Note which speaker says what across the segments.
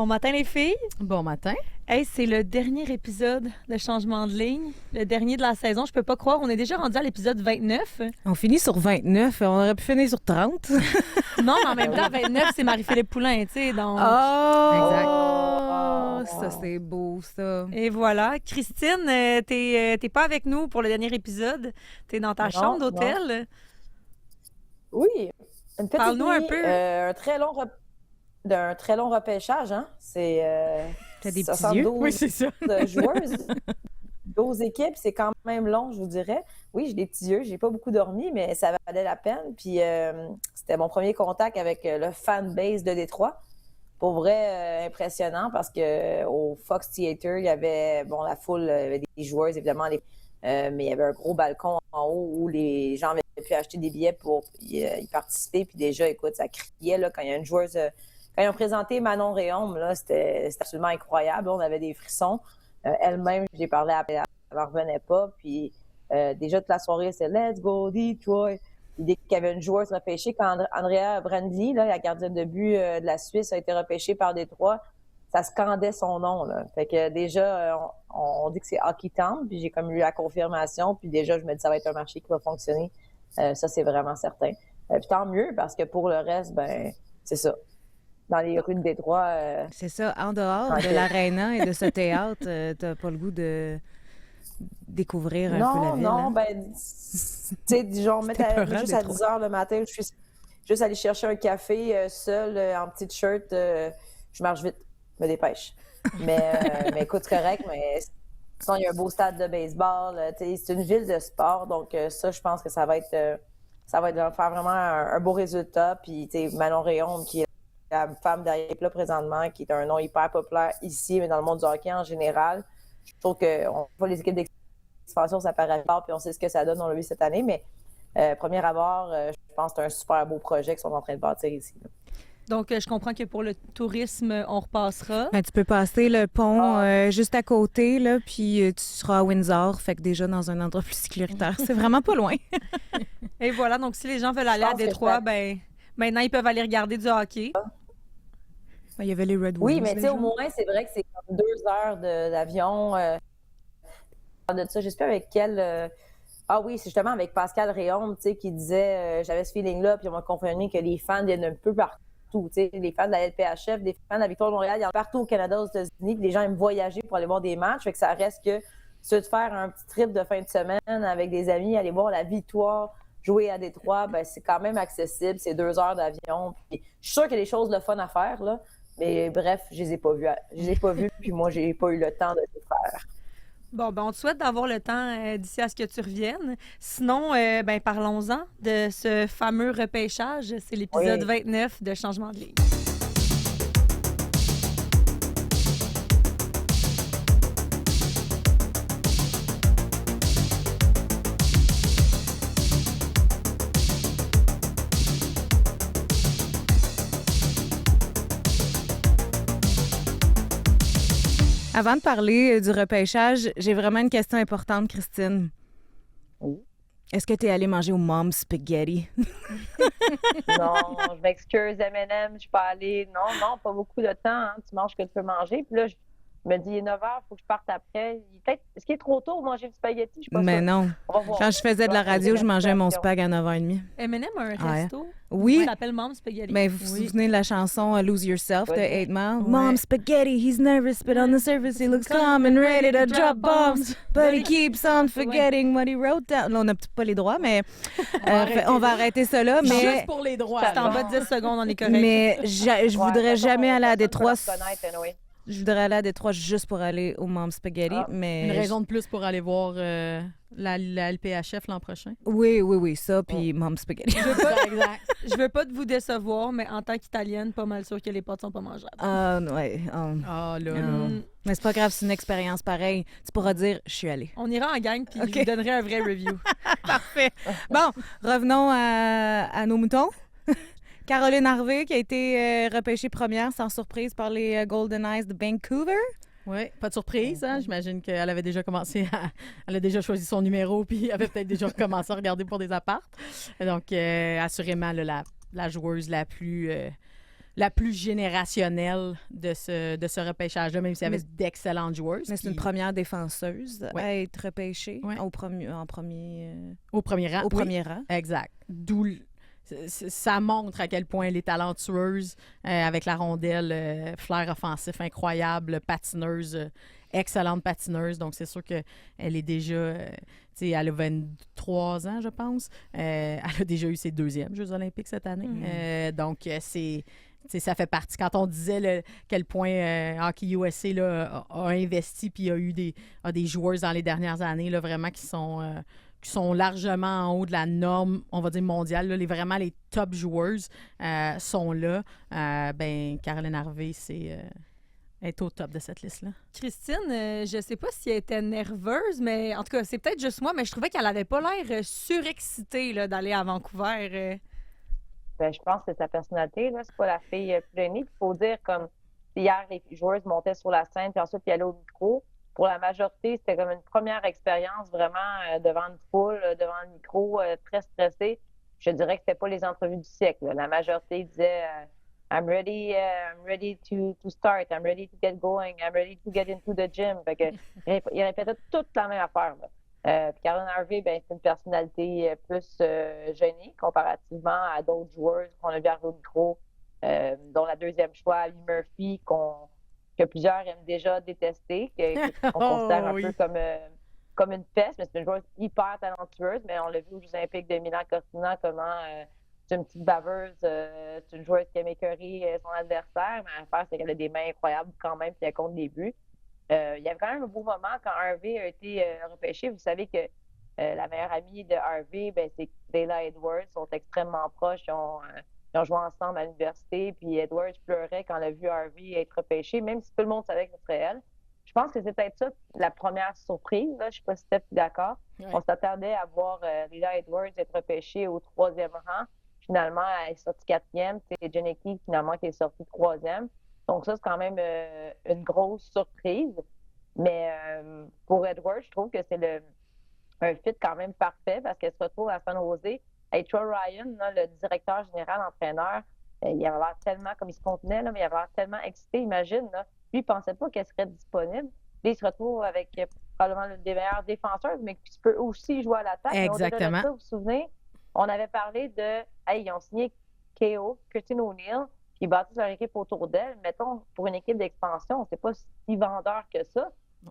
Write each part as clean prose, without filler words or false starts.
Speaker 1: Bon matin les filles.
Speaker 2: Bon matin.
Speaker 1: Hey, c'est le dernier épisode de Changement de ligne, le dernier de la saison. Je peux pas croire, on est déjà rendu à l'épisode 29.
Speaker 2: On finit sur 29, on aurait pu finir sur 30.
Speaker 1: Non, mais en même temps, 29, c'est Marie-Philippe Poulain, tu sais, donc...
Speaker 2: Oh! Exact. Ça, c'est beau, ça.
Speaker 1: Et voilà. Christine, t'es pas avec nous pour le dernier épisode. T'es dans ta chambre d'hôtel.
Speaker 3: Oui, une petite
Speaker 1: Parle-nous un
Speaker 3: nuit,
Speaker 1: peu.
Speaker 3: d'un très long repêchage, hein? C'est
Speaker 2: T'as des petits yeux?
Speaker 3: 72
Speaker 2: Oui, c'est ça.
Speaker 3: joueuses, 12 équipes, c'est quand même long, je vous dirais. Oui, j'ai des petits yeux, j'ai pas beaucoup dormi, mais ça valait la peine. Puis c'était mon premier contact avec le fanbase de Détroit. Pour vrai, impressionnant parce que au Fox Theater, il y avait, la foule, il y avait des joueuses, évidemment, mais il y avait un gros balcon en haut où les gens avaient pu acheter des billets pour y participer. Puis déjà, écoute, ça criait là, quand il y a une joueuse... Quand ils ont présenté Manon Rhéaume, là, c'était absolument incroyable. On avait des frissons. Elle-même, j'ai parlé à elle, elle n'en revenait pas. Puis déjà, toute la soirée, c'est « Let's go, Detroit ». Puis dès qu'il y avait une joueuse repêchée, quand Andrea Brandli, là, la gardienne de but de la Suisse, a été repêchée par Détroit, ça scandait son nom. Là. Fait que déjà, on dit que c'est Hockey Town, puis j'ai comme eu la confirmation. Puis déjà, je me dis ça va être un marché qui va fonctionner. Ça, c'est vraiment certain. Puis tant mieux, parce que pour le reste, c'est ça. Dans les rues de Détroit.
Speaker 2: C'est ça. En dehors de l'aréna et de ce théâtre, t'as pas le goût de découvrir un peu la ville?
Speaker 3: Non, tu sais, disons, juste à 10 h le matin, je suis juste allée chercher un café seul, en petite shirt. Je marche vite, me dépêche. Mais écoute, c'est correct, mais sinon, il y a un beau stade de baseball. C'est une ville de sport, donc ça, je pense que ça va être faire vraiment un beau résultat. Puis, tu sais, Manon Rhéaume, qui est la femme derrière là présentement, qui est un nom hyper populaire ici, mais dans le monde du hockey en général. Je trouve qu'on voit les équipes d'expansion, ça paraît fort, puis on sait ce que ça donne, on l'a vu cette année, mais premier abord, je pense que c'est un super beau projet qu'ils sont en train de bâtir ici. Là.
Speaker 1: Donc, je comprends que pour le tourisme, on repassera.
Speaker 2: Ben, tu peux passer le pont juste à côté, là, puis tu seras à Windsor, fait que déjà dans un endroit plus sécuritaire. C'est vraiment pas loin.
Speaker 1: Et voilà, donc si les gens veulent aller à Détroit, maintenant, ils peuvent aller regarder du hockey.
Speaker 2: Il y avait les Red Wings.
Speaker 3: Oui, mais tu sais, au moins, c'est vrai que c'est comme 2 heures d'avion. De ça, j'espère avec quel... Ah oui, c'est justement avec Pascal Rhéaume, tu sais, qui disait j'avais ce feeling-là, puis on m'a confirmé que les fans viennent un peu partout. Tu sais, les fans de la LPHF, des fans de la Victoire de Montréal, il y en a partout au Canada, aux États-Unis, puis les gens aiment voyager pour aller voir des matchs. Fait que ça reste que de faire un petit trip de fin de semaine avec des amis, aller voir la Victoire, jouer à Détroit, c'est quand même accessible. C'est 2 heures d'avion. Puis, je suis sûre qu'il y a des choses de fun à faire, là. Mais bref, je les ai pas vus. Puis moi, j'ai pas eu le temps de les faire.
Speaker 1: Bon, on te souhaite d'avoir le temps d'ici à ce que tu reviennes. Sinon, parlons-en de ce fameux repêchage. C'est l'épisode 29 de Changement de ligne.
Speaker 2: Avant de parler du repêchage, j'ai vraiment une question importante, Christine.
Speaker 3: Oui.
Speaker 2: Est-ce que tu es allée manger au Mom's Spaghetti?
Speaker 3: Non, je m'excuse, M&M, je suis pas allée. Non, pas beaucoup de temps. Hein. Tu manges ce que tu peux manger. Puis là, je me dis, il est 9 h, il faut que je parte après. Est-ce qu'il est trop tôt pour manger du spaghetti? Je suis pas sûre.
Speaker 2: Non. Quand je faisais de la radio, je mangeais mon spag à 9 h30.
Speaker 1: M&M a un resto.
Speaker 2: Oui.
Speaker 1: Ça s'appelle Mom's Spaghetti.
Speaker 2: Mais vous vous souvenez de la chanson Lose Yourself de 8 Mile? Mom's Spaghetti, he's nervous, but on the surface he looks calm and ready to drop bombs. But he keeps on forgetting what he wrote down. Là, on n'a pas les droits, mais on va arrêter ça là. Mais
Speaker 4: juste pour les droits.
Speaker 1: C'est en bas de 10 secondes, on est correct.
Speaker 2: Mais je voudrais jamais aller à Détroit.
Speaker 3: Je
Speaker 2: voudrais aller à Détroit juste pour aller au Mom's Spaghetti. Mais
Speaker 4: une raison de plus pour aller voir la LPHF l'an prochain.
Speaker 2: Oui, ça, puis Mom's Spaghetti.
Speaker 1: Je veux pas vous décevoir, mais en tant qu'Italienne, pas mal sûr que les pâtes sont pas mangeables.
Speaker 2: Mais c'est pas grave, c'est une expérience pareille. Tu pourras dire, je suis allée.
Speaker 1: On ira en gang, puis je vous donnerai un vrai review.
Speaker 2: Parfait. Bon, revenons à nos moutons. Caroline Harvey, qui a été repêchée première sans surprise par les Golden Knights de Vancouver.
Speaker 4: Oui, pas de surprise. Hein? J'imagine qu'elle avait déjà commencé Elle a déjà choisi son numéro, puis elle avait peut-être déjà commencé à regarder pour des apparts. Donc, assurément, la joueuse la plus la plus générationnelle de ce repêchage-là, même s'il y avait d'excellentes joueuses.
Speaker 2: Mais c'est une première défenseuse à être repêchée au premier rang.
Speaker 4: Au premier rang. Exact. D'où ça montre à quel point elle est talentueuse avec la rondelle, flair offensif incroyable, patineuse, excellente patineuse. Donc, c'est sûr qu'elle est déjà... elle a 23 ans, je pense. Elle a déjà eu ses deuxièmes Jeux olympiques cette année. Donc, ça fait partie. Quand on disait quel point Hockey USA là, a investi puis a eu des joueuses dans les dernières années là, vraiment qui sont largement en haut de la norme, on va dire mondiale. Là, vraiment les top joueuses sont là. Caroline Harvey, est au top de cette liste-là.
Speaker 1: Christine, je sais pas si elle était nerveuse, mais en tout cas, c'est peut-être juste moi, mais je trouvais qu'elle avait pas l'air surexcitée là, d'aller à Vancouver.
Speaker 3: Je pense que c'est sa personnalité, là. C'est pas la fille plus gênée. Il faut dire, comme hier, les joueuses montaient sur la scène, puis ensuite, ils allaient au micro. Pour la majorité, c'était comme une première expérience vraiment devant une foule, devant le micro, très stressée. Je dirais que c'était pas les entrevues du siècle. Là. La majorité disait I'm ready to start, I'm ready to get going, I'm ready to get into the gym. Fait que, ils répétaient toute la même affaire. Puis Caroline Harvey, c'est une personnalité plus gênée comparativement à d'autres joueuses qu'on a vu arriver au micro, dont la deuxième choix, Ali Murphy, que plusieurs aiment déjà détester, qu'on considère un peu comme une peste, mais c'est une joueuse hyper talentueuse, mais on l'a vu aux Jeux olympiques de Milan-Cortina, comment c'est une petite baveuse, c'est une joueuse qui aime écœurer son adversaire, mais l'affaire, c'est qu'elle a des mains incroyables quand même, puis elle compte des buts. Il y avait quand même un beau moment quand Harvey a été repêché. Vous savez que la meilleure amie de Harvey, c'est Layla Edwards, ils sont extrêmement proches, ils ont joué ensemble à l'université, puis Edwards pleurait quand elle a vu Harvey être repêché, même si tout le monde savait que ce serait elle. Je pense que c'est peut-être ça la première surprise. Là. Je ne sais pas si Steph est d'accord. Oui. On s'attendait à voir Layla Edwards être repêchée au 3e rang. Finalement, elle est sortie 4e. C'est Janicki, finalement, qui est sortie 3e. Donc ça, c'est quand même une grosse surprise. Mais pour Edwards, je trouve que c'est un fit quand même parfait parce qu'elle se retrouve à San Jose. Et Troy Ryan, là, le directeur général, entraîneur, il avait l'air tellement, comme il se contenait, là, mais il avait l'air tellement excité, imagine. Là. Lui, il ne pensait pas qu'elle serait disponible. Là, il se retrouve avec probablement l'une des meilleures défenseuses, mais qui peut aussi jouer à l'attaque.
Speaker 4: Exactement.
Speaker 3: Mais au-delà de ça, vous vous souvenez, on avait parlé de... Hey, ils ont signé KO, Christine O'Neill, qui bâtissent leur équipe autour d'elle. Mettons, pour une équipe d'expansion, on ne sait pas si vendeur que ça.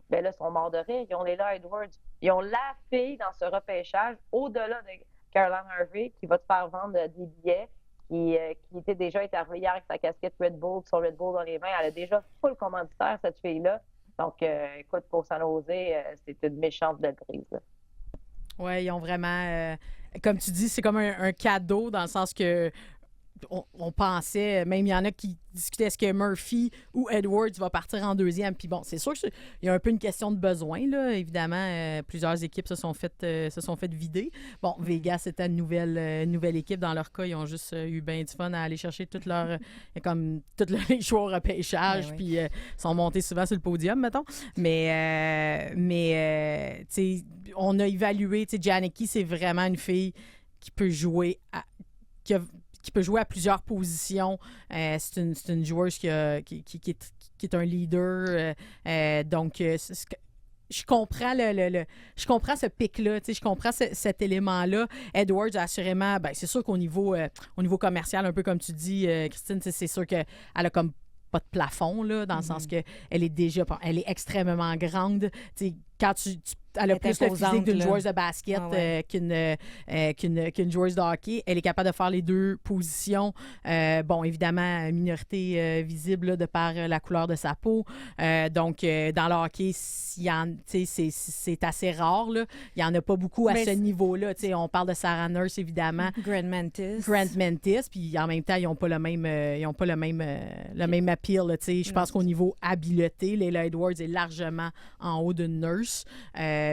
Speaker 3: Mais là, ils sont morts de rire. Ils ont Layla Edwards. Ils ont la fille dans ce repêchage, au-delà de Caroline Harvey, qui va te faire vendre des billets, qui était déjà arrivée hier avec sa casquette Red Bull, son Red Bull dans les mains. Elle a déjà full commanditaire, cette fille-là. Donc, écoute, pour San Jose, c'est une méchante belle prise.
Speaker 4: Oui, ils ont vraiment... comme tu dis, c'est comme un cadeau dans le sens que on pensait, même il y en a qui discutaient est-ce que Murphy ou Edwards va partir en 2e. Puis bon, c'est sûr qu'il y a un peu une question de besoin, là. Évidemment, plusieurs équipes se sont faites vider. Bon, Vegas, c'était une nouvelle équipe. Dans leur cas, ils ont juste eu bien du fun à aller chercher tous les choix au repêchage, puis sont montés souvent sur le podium, mettons. Mais tu sais, on a évalué, tu sais, Janicki, c'est vraiment une fille qui peut jouer qui peut jouer à plusieurs positions. C'est une joueuse qui est un leader. Donc, je comprends je comprends ce pic-là, je comprends cet élément-là. Edwards, assurément, c'est sûr qu'au niveau commercial, un peu comme tu dis, Christine, c'est sûr qu'elle a comme pas de plafond, là, dans le sens qu'elle est extrêmement grande. Quand elle a plus le physique d'une joueuse de basket qu'une joueuse de hockey. Elle est capable de faire les deux positions. Bon, évidemment, minorité visible là, de par la couleur de sa peau. Donc, dans le hockey, c'est assez rare. Là. Il n'y en a pas beaucoup à ce niveau-là. On parle de Sarah Nurse, évidemment.
Speaker 2: Grant Mantis. Puis
Speaker 4: en même temps, ils n'ont pas le même appeal. Je pense qu'au niveau habileté, Layla Edwards est largement en haut d'une Nurse. douce,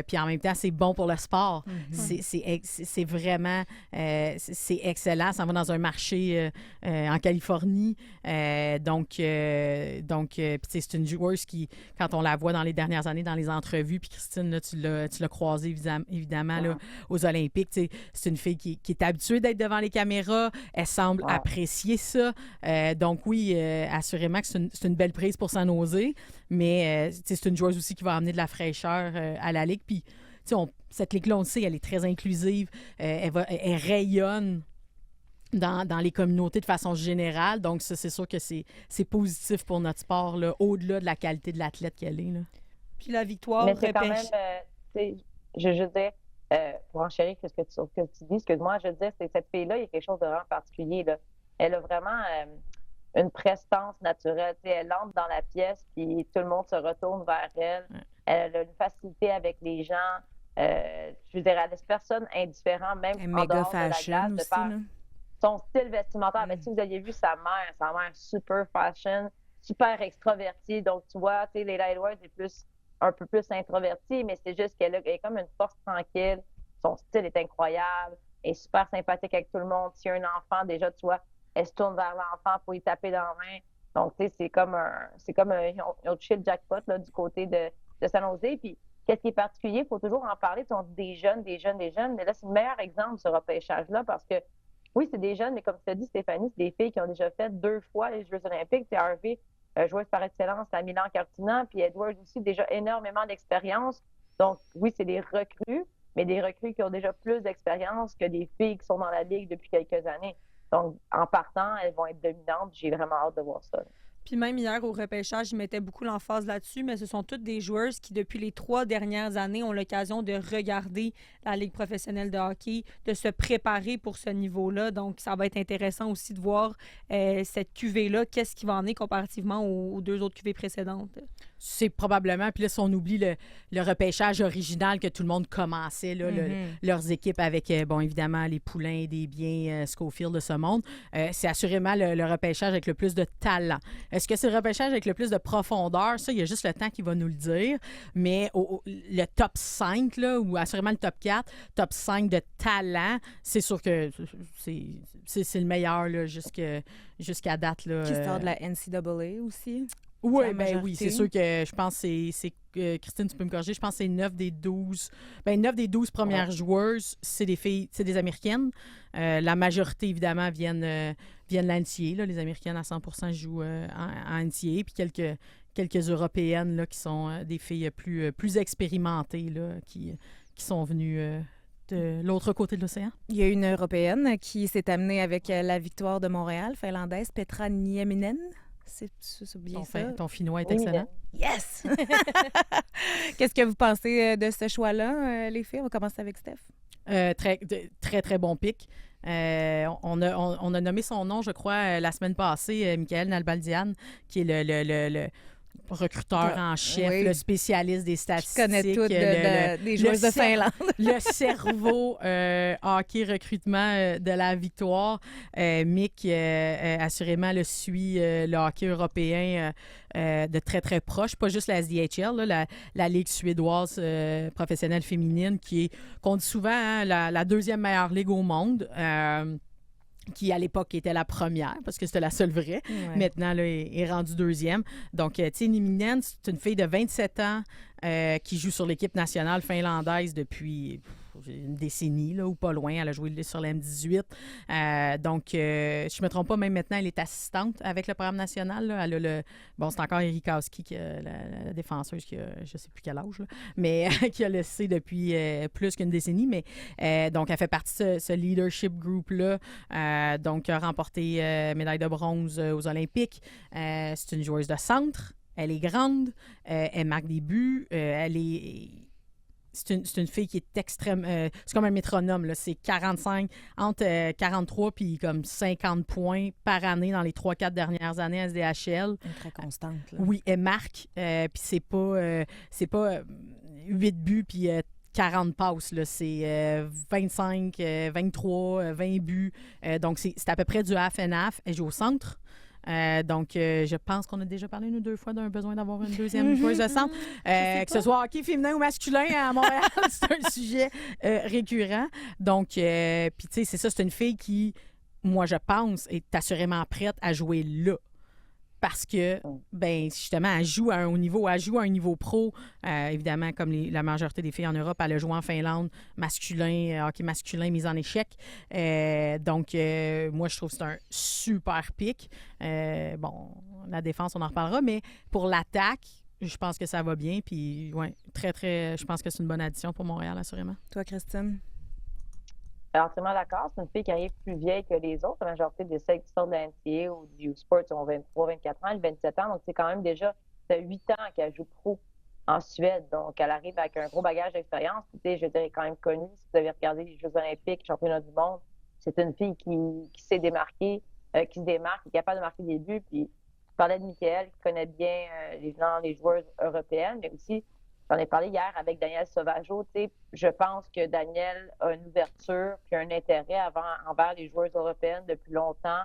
Speaker 4: puis en même temps, c'est bon pour le sport. C'est vraiment c'est excellent. Ça va dans un marché en Californie. Donc c'est une joueuse qui, quand on la voit dans les dernières années dans les entrevues, puis Christine, là, tu l'as croisée évidemment là, aux Olympiques. C'est une fille qui est habituée d'être devant les caméras. Elle semble apprécier ça. Donc oui, assurément que c'est une belle prise pour San Jose, mais c'est une joueuse aussi qui va amener de la fraîcheur à la Ligue. Puis cette Ligue-là, on le sait, elle est très inclusive. Elle rayonne dans les communautés de façon générale. Donc, ça, c'est sûr que c'est positif pour notre sport, là, au-delà de la qualité de l'athlète qu'elle est. Là.
Speaker 1: Puis la victoire...
Speaker 3: Mais c'est quand même... je veux dire, pour enchérir ce que tu dis, excuse-moi, je veux dire, c'est cette fille-là, il y a quelque chose de vraiment particulier. Là. Elle a vraiment une prestance naturelle. Elle entre dans la pièce, puis tout le monde se retourne vers elle. Elle a une facilité avec les gens. Je veux dire, elle laisse personne indifférent, même en dehors de la glace, de faire son style vestimentaire. Mais si vous aviez vu sa mère super fashion, super extravertie. Donc, tu vois, les Lightweight est un peu plus introvertie, mais c'est juste qu'elle est comme une force tranquille. Son style est incroyable. Elle est super sympathique avec tout le monde. S'il y a un enfant, déjà, tu vois, elle se tourne vers l'enfant pour lui taper dans la main. Donc, tu sais, c'est comme un ils ont touché le jackpot là, du côté de San Jose. Puis, qu'est-ce qui est particulier? Il faut toujours en parler. On dit des jeunes. Mais là, c'est le meilleur exemple, ce repêchage-là, parce que, oui, c'est des jeunes, mais comme tu as dit, Stéphanie, c'est des filles qui ont déjà fait 2 fois les Jeux olympiques. C'est Harvey, joueuse par excellence à Milan-Cortina, puis Edwards aussi, déjà énormément d'expérience. Donc, oui, c'est des recrues, mais des recrues qui ont déjà plus d'expérience que des filles qui sont dans la Ligue depuis quelques années. Donc, en partant, elles vont être dominantes. J'ai vraiment hâte de voir ça.
Speaker 1: Puis même hier, au repêchage, ils mettaient beaucoup l'emphase là-dessus, mais ce sont toutes des joueuses qui, depuis les 3 dernières années, ont l'occasion de regarder la Ligue professionnelle de hockey, de se préparer pour ce niveau-là. Donc, ça va être intéressant aussi de voir cette cuvée-là, qu'est-ce qui va en est comparativement aux 2 autres cuvées précédentes.
Speaker 4: C'est probablement, puis là, si on oublie le repêchage original que tout le monde commençait, là, leurs équipes avec, bon, évidemment, les Poulains, des Biens, Schofield de ce monde, c'est assurément le repêchage avec le plus de talent. Est-ce que c'est le repêchage avec le plus de profondeur? Ça, il y a juste le temps qui va nous le dire. Mais le top 5, là, ou assurément le top 4, top 5 de talent, c'est sûr que c'est le meilleur là, jusqu'à date. Là,
Speaker 2: qui sort de la NCAA aussi?
Speaker 4: Oui, c'est sûr que je pense que c'est Christine, tu peux me corriger, je pense que c'est 9 des 12. 9 des 12 premières joueuses, c'est des filles, c'est des Américaines. La majorité, évidemment, viennent de la NCAA. Les Américaines, à 100%, jouent en NCAA. Puis quelques Européennes là, qui sont des filles plus expérimentées là, qui sont venues de l'autre côté de l'océan.
Speaker 2: Il y a une Européenne qui s'est amenée avec la victoire de Montréal, finlandaise, Petra Nieminen. C'est bien ça.
Speaker 4: Ton finnois est excellent.
Speaker 2: Yes! Qu'est-ce que vous pensez de ce choix-là, les filles? On va commencer avec Steph.
Speaker 4: Très, très bon pic. On a nommé son nom, je crois, la semaine passée, Michael Nalbandian, qui est le recruteur en chef, le spécialiste des statistiques.
Speaker 2: Je connais toutes des joueuses de Finlande.
Speaker 4: Le cerveau hockey recrutement de la victoire. Mick, assurément, le suit le hockey européen de très, très proche. Pas juste la SDHL, là, la Ligue suédoise professionnelle féminine, qu'on dit souvent la 2e meilleure ligue au monde. Qui, à l'époque, était la première, parce que c'était la seule vraie. Ouais. Maintenant, là, est rendue 2e. Donc, tu sais, Nieminen, c'est une fille de 27 ans qui joue sur l'équipe nationale finlandaise depuis une décennie, là, ou pas loin. Elle a joué sur la M18. Donc, je ne me trompe pas, même maintenant, elle est assistante avec le programme national. Là. Elle a c'est encore Erikowski, la défenseuse, qui a, je ne sais plus quel âge, là, mais qui a laissé depuis plus qu'une décennie. Mais donc, elle fait partie de ce leadership group-là. Donc, elle a remporté médaille de bronze aux Olympiques. C'est une joueuse de centre. Elle est grande. Elle marque des buts. C'est une fille qui est extrême. C'est comme un métronome, là. C'est 45, entre 43 puis comme 50 points par année dans les 3-4 dernières années à SDHL.
Speaker 2: Elle est très constante. Là.
Speaker 4: Oui, elle marque. Puis c'est pas 8 buts puis 40 passes. Là. C'est 25, 23, 20 buts. Donc, c'est à peu près du half and half. Elle joue au centre. Donc, je pense qu'on a déjà parlé une ou deux fois d'un besoin d'avoir une deuxième joueuse de centre. Que ce soit hockey féminin ou masculin à Montréal, c'est un sujet récurrent. Donc, puis tu sais, c'est ça, c'est une fille qui, moi, je pense, est assurément prête à jouer là. Parce que, ben justement, elle joue à un haut niveau, elle joue à un niveau pro. Évidemment, comme la majorité des filles en Europe, elle a joué en Finlande, masculin, hockey masculin, mise en échec. Donc, moi, je trouve que c'est un super pic. Bon, la défense, on en reparlera, mais pour l'attaque, je pense que ça va bien. Puis, ouais, très, très, je pense que c'est une bonne addition pour Montréal, assurément.
Speaker 2: Toi, Christine?
Speaker 3: Alors, entièrement d'accord. C'est une fille qui arrive plus vieille que les autres. La majorité de celles qui sortent de la NCAA ou du U-Sports ont 23, 24 ans, 27 ans. Donc, c'est quand même déjà 8 ans qu'elle joue pro en Suède. Donc, elle arrive avec un gros bagage d'expérience. Tu sais, je dirais quand même connue. Si vous avez regardé les Jeux olympiques, championnat du monde, c'est une fille qui s'est démarquée, qui se démarque, qui est capable de marquer des buts. Puis, je parlais de Michael, qui connaît bien les joueurs européennes, mais aussi, j'en ai parlé hier avec Daniel Sauvageau. Tu sais, je pense que Daniel a une ouverture puis un intérêt envers les joueuses européennes depuis longtemps,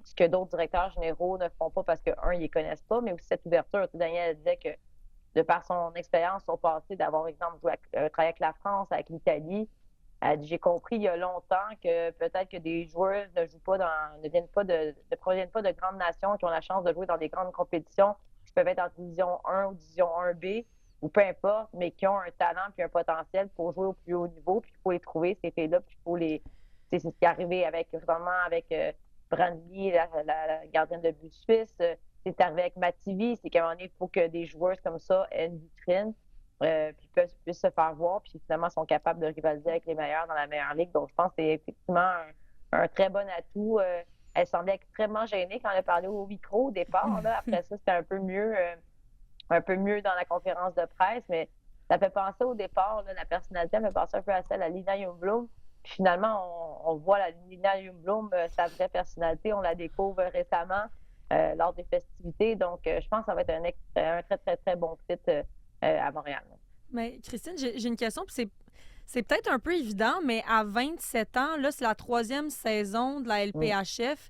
Speaker 3: ce que d'autres directeurs généraux ne font pas parce que, un, ils les connaissent pas, mais aussi cette ouverture. Tu sais, Daniel disait que, de par son expérience, son passé, d'avoir, exemple, travaillé avec la France, avec l'Italie, elle dit, j'ai compris il y a longtemps que peut-être que des joueuses ne proviennent pas de grandes nations qui ont la chance de jouer dans des grandes compétitions qui peuvent être en division 1 ou division 1B, ou peu importe, mais qui ont un talent puis un potentiel pour jouer au plus haut niveau, puis il faut les trouver, ces filles-là, puis il faut les... C'est ce qui est arrivé avec Brandly, la gardienne de but suisse, c'est arrivé avec Mativi, c'est qu'à un moment donné, il faut que des joueuses comme ça aient une vitrine, puis puissent se faire voir, puis finalement sont capables de rivaliser avec les meilleurs dans la meilleure ligue. Donc, je pense que c'est effectivement un très bon atout. Elle semblait extrêmement gênée quand elle a parlé au micro au départ. Là. Après ça, c'était un peu mieux dans la conférence de presse, mais ça fait penser au départ, là, la personnalité, elle me fait penser un peu à celle à Lina Ljungblom. Puis finalement, on voit la Lina Ljungblom, sa vraie personnalité, on la découvre récemment lors des festivités. Donc, je pense que ça va être un très, très, très bon fit à Montréal.
Speaker 1: Mais Christine, j'ai une question, puis c'est peut-être un peu évident, mais à 27 ans, là, c'est la 3e saison de la LPHF.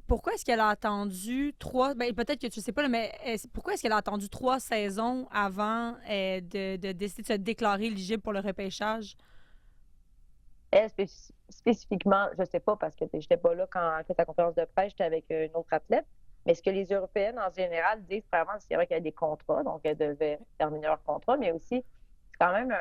Speaker 1: Pourquoi est-ce qu'elle a attendu 3... Ben, peut-être que tu ne sais pas, là, mais pourquoi est-ce qu'elle a attendu 3 saisons avant de décider de se déclarer éligible pour le repêchage?
Speaker 3: Elle, spécifiquement, je ne sais pas parce que je n'étais pas là quand elle a fait sa conférence de presse, j'étais avec une autre athlète. Mais ce que les Européennes, en général, disent, vraiment, c'est vrai qu'il y a des contrats, donc elles devaient terminer leur contrat, mais aussi, c'est quand même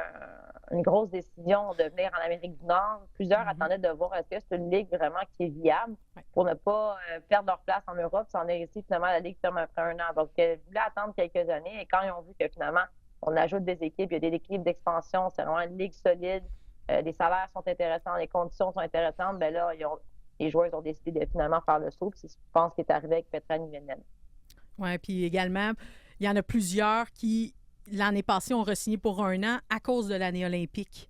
Speaker 3: une grosse décision de venir en Amérique du Nord. Plusieurs attendaient de voir est-ce que c'est une ligue vraiment qui est viable pour ne pas perdre leur place en Europe. C'en est ici, finalement, la ligue ferme après 1 an. Donc, elles voulaient attendre quelques années, et quand ils ont vu que finalement, on ajoute des équipes, il y a des équipes d'expansion, c'est vraiment une ligue solide, les salaires sont intéressants, les conditions sont intéressantes, bien là, les joueurs ont décidé de finalement faire le saut. C'est ce que je pense qui est arrivé avec Petra Nivenen.
Speaker 4: Oui, puis également, il y en a plusieurs qui, l'année passée, ont re-signé pour 1 an à cause de l'année olympique.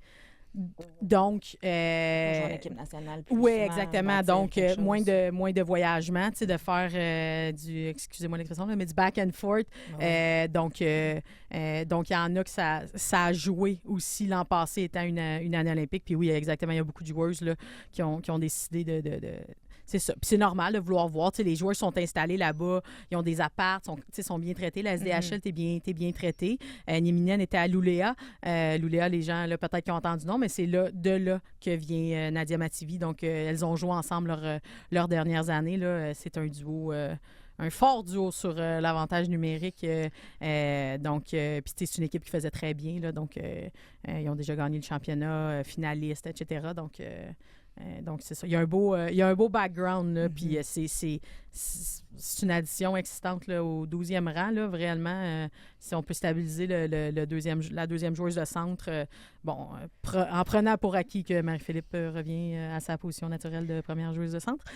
Speaker 4: Donc,
Speaker 2: Pour jouer en équipe nationale.
Speaker 4: Oui, exactement. Donc, moins de voyagement, tu sais, de faire excusez-moi l'expression, mais du back and forth. Donc, il y en a que ça a joué aussi l'an passé étant une année olympique. Puis oui, exactement, il y a beaucoup de joueuses là, qui ont décidé de c'est ça. Puis c'est normal de vouloir voir. Tu sais, les joueurs sont installés là-bas, ils ont des apparts, sont bien traités. La SDHL, t'es bien traité. Nieminen était à Luleå. Luleå, les gens, là, peut-être qui ont entendu non, mais c'est de là que vient Nadia Mativi. Donc, elles ont joué ensemble leurs dernières années. Là. C'est un duo... un fort duo sur l'avantage numérique. Donc, puis c'est une équipe qui faisait très bien. Là, donc, ils ont déjà gagné le championnat, finaliste, etc. Donc, c'est ça. Il y a un beau background, là, puis c'est une addition excitante là, au 12e rang, là, vraiment. Si on peut stabiliser la deuxième joueuse de centre, en prenant pour acquis que Marie-Philippe revient à sa position naturelle de première joueuse de centre,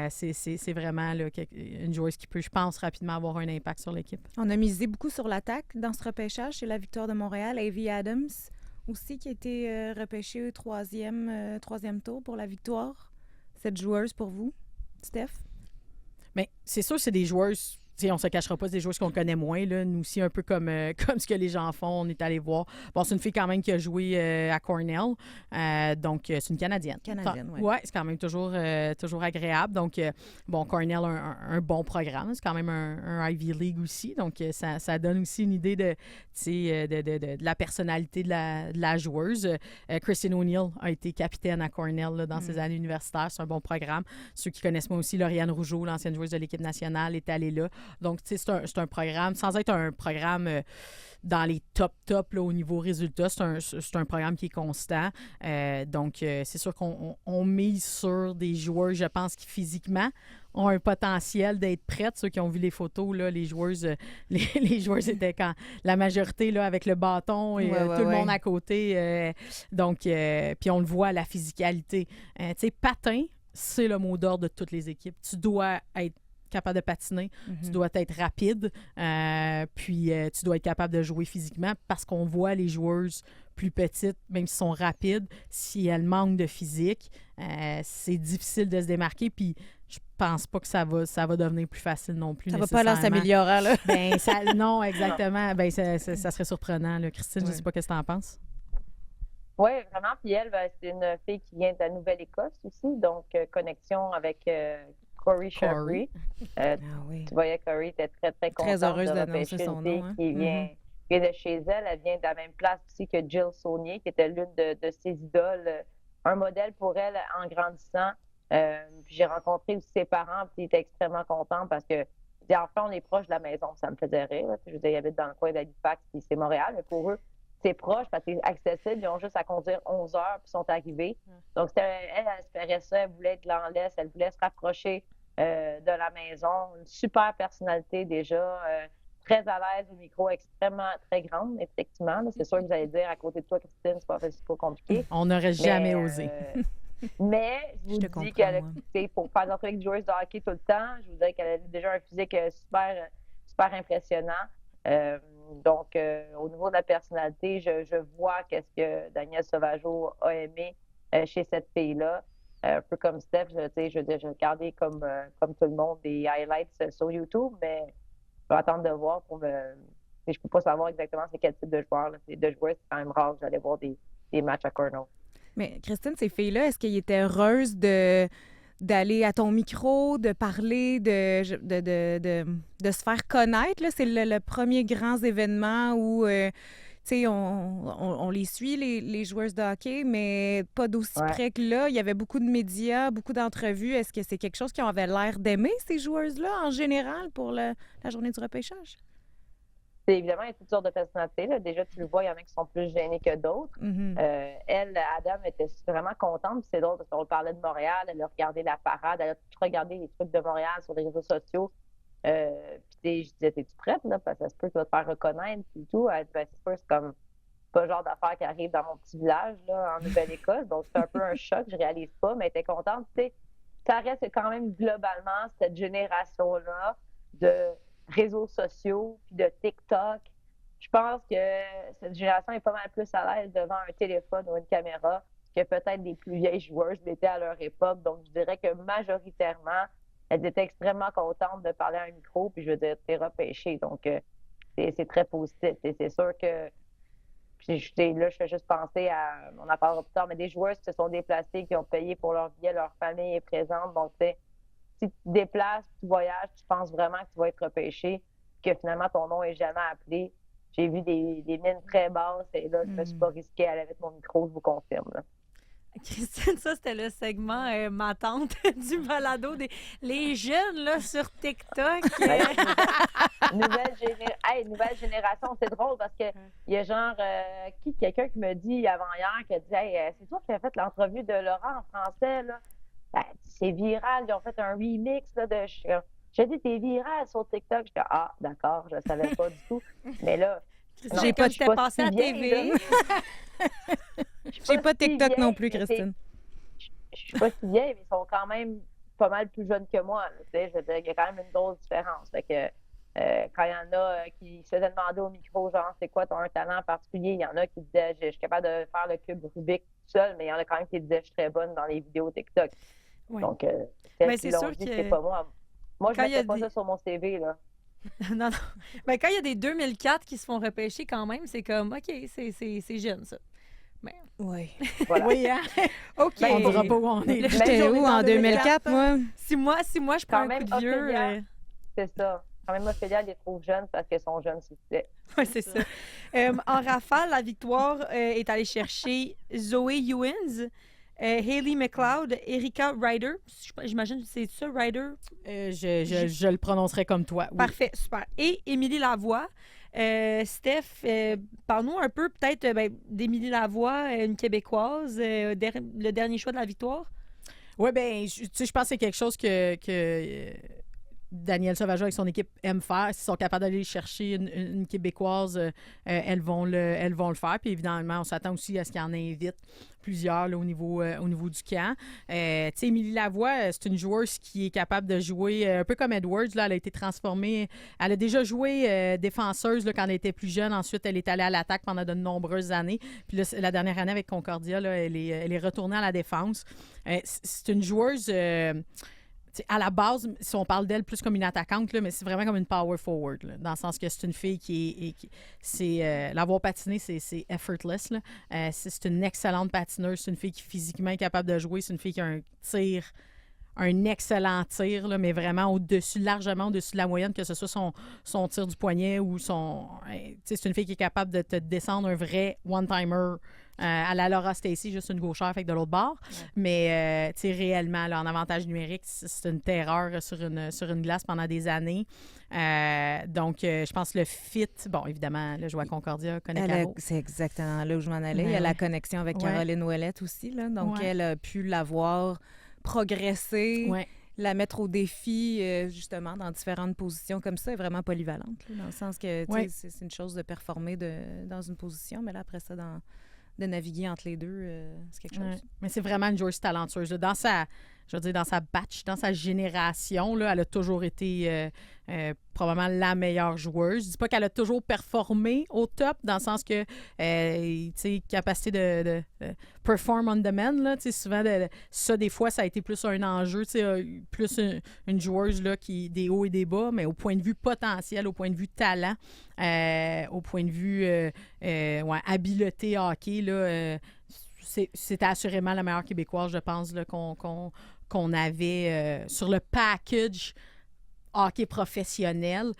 Speaker 4: c'est vraiment là, une joueuse qui peut, je pense, rapidement avoir un impact sur l'équipe.
Speaker 2: On a misé beaucoup sur l'attaque dans ce repêchage. C'est la victoire de Montréal. Avy Adams aussi qui a été repêchée au troisième tour pour la victoire. Cette joueuse pour vous, Steph?
Speaker 4: Bien, c'est sûr, c'est des joueuses on se cachera pas, c'est des joueuses qu'on connaît moins. Là. Nous aussi, un peu comme, comme ce que les gens font, on est allé voir. Bon, c'est une fille quand même qui a joué à Cornell. Donc, c'est une Canadienne.
Speaker 2: Oui.
Speaker 4: Ouais, c'est quand même toujours agréable. Donc, bon, Cornell a un bon programme. C'est quand même un Ivy League aussi. Donc, ça donne aussi une idée de la personnalité de la joueuse. Kristen O'Neill a été capitaine à Cornell là, dans ses années universitaires. C'est un bon programme. Ceux qui connaissent moi aussi, Lauriane Rougeau, l'ancienne joueuse de l'équipe nationale, est allée là. Donc, tu sais, c'est un programme, sans être un programme dans les top là, au niveau résultat, c'est un programme qui est constant. Donc, c'est sûr qu'on mise sur des joueurs, je pense, qui physiquement ont un potentiel d'être prêtes. Ceux qui ont vu les photos, là, les joueuses étaient quand la majorité là, avec le bâton et tout le monde à côté. Donc, puis on le voit, la physicalité. Tu sais, patin, c'est le mot d'ordre de toutes les équipes. Tu dois être capable de patiner, tu dois être rapide, puis tu dois être capable de jouer physiquement parce qu'on voit les joueuses plus petites, même si elles sont rapides, si elles manquent de physique, c'est difficile de se démarquer, puis je pense pas que ça va devenir plus facile non plus.
Speaker 2: Ça va pas aller en s'améliorant, là.
Speaker 4: Non, exactement. Ben, ça serait surprenant, là. Christine, je sais pas ce que tu en penses.
Speaker 3: Oui, vraiment. Puis elle, c'est une fille qui vient de la Nouvelle-Écosse aussi, donc connexion avec Corey Sherbury. Tu voyais Corey était très, très contente
Speaker 2: très heureuse
Speaker 3: de
Speaker 2: d'annoncer son nom. Hein?
Speaker 3: Qui vient de chez elle. Elle vient de la même place aussi que Jill Saunier, qui était l'une de ses idoles, un modèle pour elle en grandissant. Puis j'ai rencontré aussi ses parents, puis ils étaient extrêmement contents parce que, enfin, on est proche de la maison. Ça me faisait rire. Là. Je veux dire, ils habitent dans le coin d'Halifax, puis c'est Montréal, mais pour eux, c'est proche parce que c'est accessible. Ils ont juste à conduire 11 heures puis sont arrivés. Donc, elle espérait ça. Elle voulait être dans l'Est. Elle voulait se rapprocher de la maison. Une super personnalité déjà. Très à l'aise au micro, extrêmement, très grande, effectivement. Là. C'est sûr que vous allez dire, à côté de toi, Christine, c'est pas compliqué.
Speaker 4: On n'aurait jamais osé.
Speaker 3: Mais je vous dis qu'elle a, pour faire entrer avec des joueuses de hockey tout le temps, je vous dirais qu'elle a déjà un physique super, super impressionnant. Donc, au niveau de la personnalité, je vois qu'est-ce que Danielle Sauvageau a aimé chez cette fille-là. Un peu comme Steph, je regardais comme tout le monde des highlights sur YouTube, mais je vais attendre de voir pour me... Je ne peux pas savoir exactement c'est quel type de joueur. De joueur, c'est quand même rare que j'allais voir des matchs à Cornell.
Speaker 2: Mais Christine, ces filles-là, est-ce qu'elles étaient heureuses d'aller à ton micro, de parler, de se faire connaître? Là? C'est le premier grand événement où on les suit, les joueuses de hockey, mais pas d'aussi près que là. Il y avait beaucoup de médias, beaucoup d'entrevues. Est-ce que c'est quelque chose qu'ils avaient l'air d'aimer, ces joueuses-là, en général, pour la journée du repêchage?
Speaker 3: C'est évidemment, il y a toutes sortes de personnalités. Là. Déjà, tu le vois, il y en a qui sont plus gênés que d'autres. Elle, Adam, était vraiment contente. Puis c'est drôle parce qu'on parlait de Montréal. Elle a regardé la parade. Elle a tout regardé les trucs de Montréal sur les réseaux sociaux. Puis je disais, t'es-tu prête? Là? Parce que ça se peut que tu vas te faire reconnaître. Puis tout. Elle dit, c'est sûr, c'est comme pas le genre d'affaire qui arrive dans mon petit village là, en Nouvelle-Écosse. Donc, c'est un peu un choc. Je réalise pas, mais elle était contente. Tu sais, ça reste quand même globalement cette génération-là de réseaux sociaux, puis de TikTok. Je pense que cette génération est pas mal plus à l'aise devant un téléphone ou une caméra que peut-être des plus vieilles joueuses l'étaient à leur époque. Donc, je dirais que majoritairement, elles étaient extrêmement contentes de parler à un micro, puis je veux dire, t'es repêché. Donc, c'est très positif. Et c'est sûr que là, je fais juste penser à, on en parlera plus tard, mais des joueuses qui se sont déplacées, qui ont payé pour leur billet, leur famille est présente. Donc, si tu te déplaces, tu voyages, tu penses vraiment que tu vas être repêché, que finalement ton nom n'est jamais appelé. J'ai vu des mines très basses et là, je ne me suis pas risquée à aller avec mon micro, je vous confirme. Là.
Speaker 1: Christine, ça, c'était le segment ma tante du balado des les jeunes là, sur TikTok.
Speaker 3: Nouvelle génération, c'est drôle parce que il y a genre quelqu'un qui me dit avant-hier qui a dit hey, c'est toi qui as fait l'entrevue de Laurent en français, là. Ben, c'est viral, ils ont fait un remix là, de. J'ai dit, t'es viral sur TikTok. Je dis, ah, d'accord, je ne savais pas du tout. Mais là,
Speaker 1: j'ai pas passé à la TV.
Speaker 2: J'ai pas TikTok non plus, Christine.
Speaker 3: Je suis pas si vieille, mais ils sont quand même pas mal plus jeunes que moi. Là, je veux dire, il y a quand même une grosse différence. Fait que, quand il y en a qui se faisaient demander au micro, genre, c'est quoi, tu as un talent particulier? Il y en a qui disaient, je suis capable de faire le cube Rubik tout seul, mais il y en a quand même qui disaient, je suis très bonne dans les vidéos TikTok.
Speaker 1: Oui.
Speaker 3: Donc,
Speaker 1: mais c'est sûr que
Speaker 3: c'est pas moi. Moi, je ne mettais pas
Speaker 1: ça
Speaker 3: sur mon CV, là.
Speaker 1: Non, non. Ben, quand il y a des 2004 qui se font repêcher quand même, c'est comme, OK, c'est jeune, ça. Mais,
Speaker 2: Oui.
Speaker 3: Voilà.
Speaker 4: Oui, hein?
Speaker 1: OK.
Speaker 4: On dira pas où on est.
Speaker 2: J'étais où en 2004, moi?
Speaker 1: Si moi, je prends
Speaker 3: Quand
Speaker 1: un
Speaker 3: même,
Speaker 1: coup de vieux...
Speaker 3: Ophélia. C'est ça. Quand même, Ophélia, elle les trouve jeunes parce qu'elles sont jeunes, s'il vous plaît.
Speaker 1: Oui, c'est ça. En rafale, la victoire est allée chercher Zoe Ewens, Hayley McLeod, Erika Ryder. J'imagine que c'est ça, Ryder?
Speaker 4: Je le prononcerai comme toi. Oui.
Speaker 1: Parfait, super. Et Émilie Lavoie. Steph, parle-nous un peu peut-être d'Émilie Lavoie, une Québécoise, le dernier choix de la victoire.
Speaker 4: Oui, bien, je pense que c'est quelque chose que Daniel Sauvageau avec son équipe aime faire. S'ils sont capables d'aller chercher une Québécoise, elles vont le faire. Puis évidemment, on s'attend aussi à ce qu'ils en invitent plusieurs là, au niveau du camp. Tu sais, Émilie Lavoie, c'est une joueuse qui est capable de jouer un peu comme Edwards. Là, elle a été transformée. Elle a déjà joué défenseuse là, quand elle était plus jeune. Ensuite, elle est allée à l'attaque pendant de nombreuses années. Puis là, la dernière année avec Concordia, là, elle est retournée à la défense. C'est une joueuse... à la base, si on parle d'elle plus comme une attaquante, là, mais c'est vraiment comme une power forward, là, dans le sens que c'est une fille l'avoir patiné, c'est effortless. Là. C'est une excellente patineuse, c'est une fille qui physiquement est capable de jouer, c'est une fille qui a un excellent tir, là, mais vraiment largement au-dessus de la moyenne, que ce soit son tir du poignet ou c'est une fille qui est capable de te descendre un vrai one-timer. À la Laura Stacey, juste une gauchère fait de l'autre bord. Ouais. Mais réellement, là, en avantage numérique, c'est une terreur sur une glace pendant des années. Donc, je pense que le fit, bon, évidemment, le joueur Concordia connaît Caro.
Speaker 2: C'est exactement là où je m'en allais. Il y a la connexion avec Caroline Ouellette aussi. Là, donc, elle a pu l'avoir progresser, la mettre au défi, justement, dans différentes positions comme ça, est vraiment polyvalente. Là, dans le sens que c'est une chose de performer dans une position, mais là, après ça, de naviguer entre les deux, c'est quelque chose.
Speaker 4: Mais c'est vraiment une joueuse talentueuse. Là. Dans sa batch, dans sa génération, là, elle a toujours été probablement la meilleure joueuse. Je dis pas qu'elle a toujours performé au top, dans le sens que, tu sais, capacité de perform on demand, là, tu sais, souvent, ça, des fois, ça a été plus un enjeu, tu sais, plus une joueuse, là, qui des hauts et des bas, mais au point de vue potentiel, au point de vue talent, au point de vue habileté hockey, là, c'était assurément la meilleure Québécoise, je pense, là, qu'on avait sur le package hockey professionnel.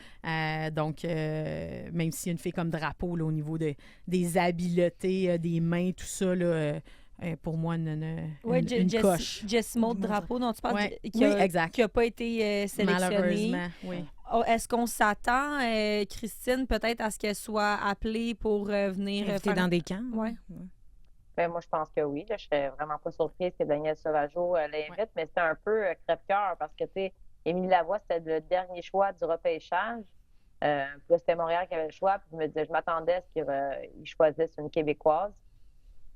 Speaker 4: Donc, même s'il y a une fille comme Drapeau là, au niveau des habiletés, des mains, tout ça, là, pour moi, une coche.
Speaker 1: Jess Maud Drapeau, dont tu parles, qui n'a pas été sélectionnée.
Speaker 4: Malheureusement, oui.
Speaker 1: Est-ce qu'on s'attend, Christine, peut-être à ce qu'elle soit appelée pour venir
Speaker 2: faire dans des camps?
Speaker 1: Oui.
Speaker 3: Ben, moi, je pense que oui. Là, je serais vraiment pas surprise que Daniel Sauvageau l'invite, mais c'était un peu crève-cœur parce que, tu sais, Émilie Lavoie, c'était le dernier choix du repêchage. Puis là, c'était Montréal qui avait le choix. Puis je m'attendais à ce qu'ils choisissent une Québécoise.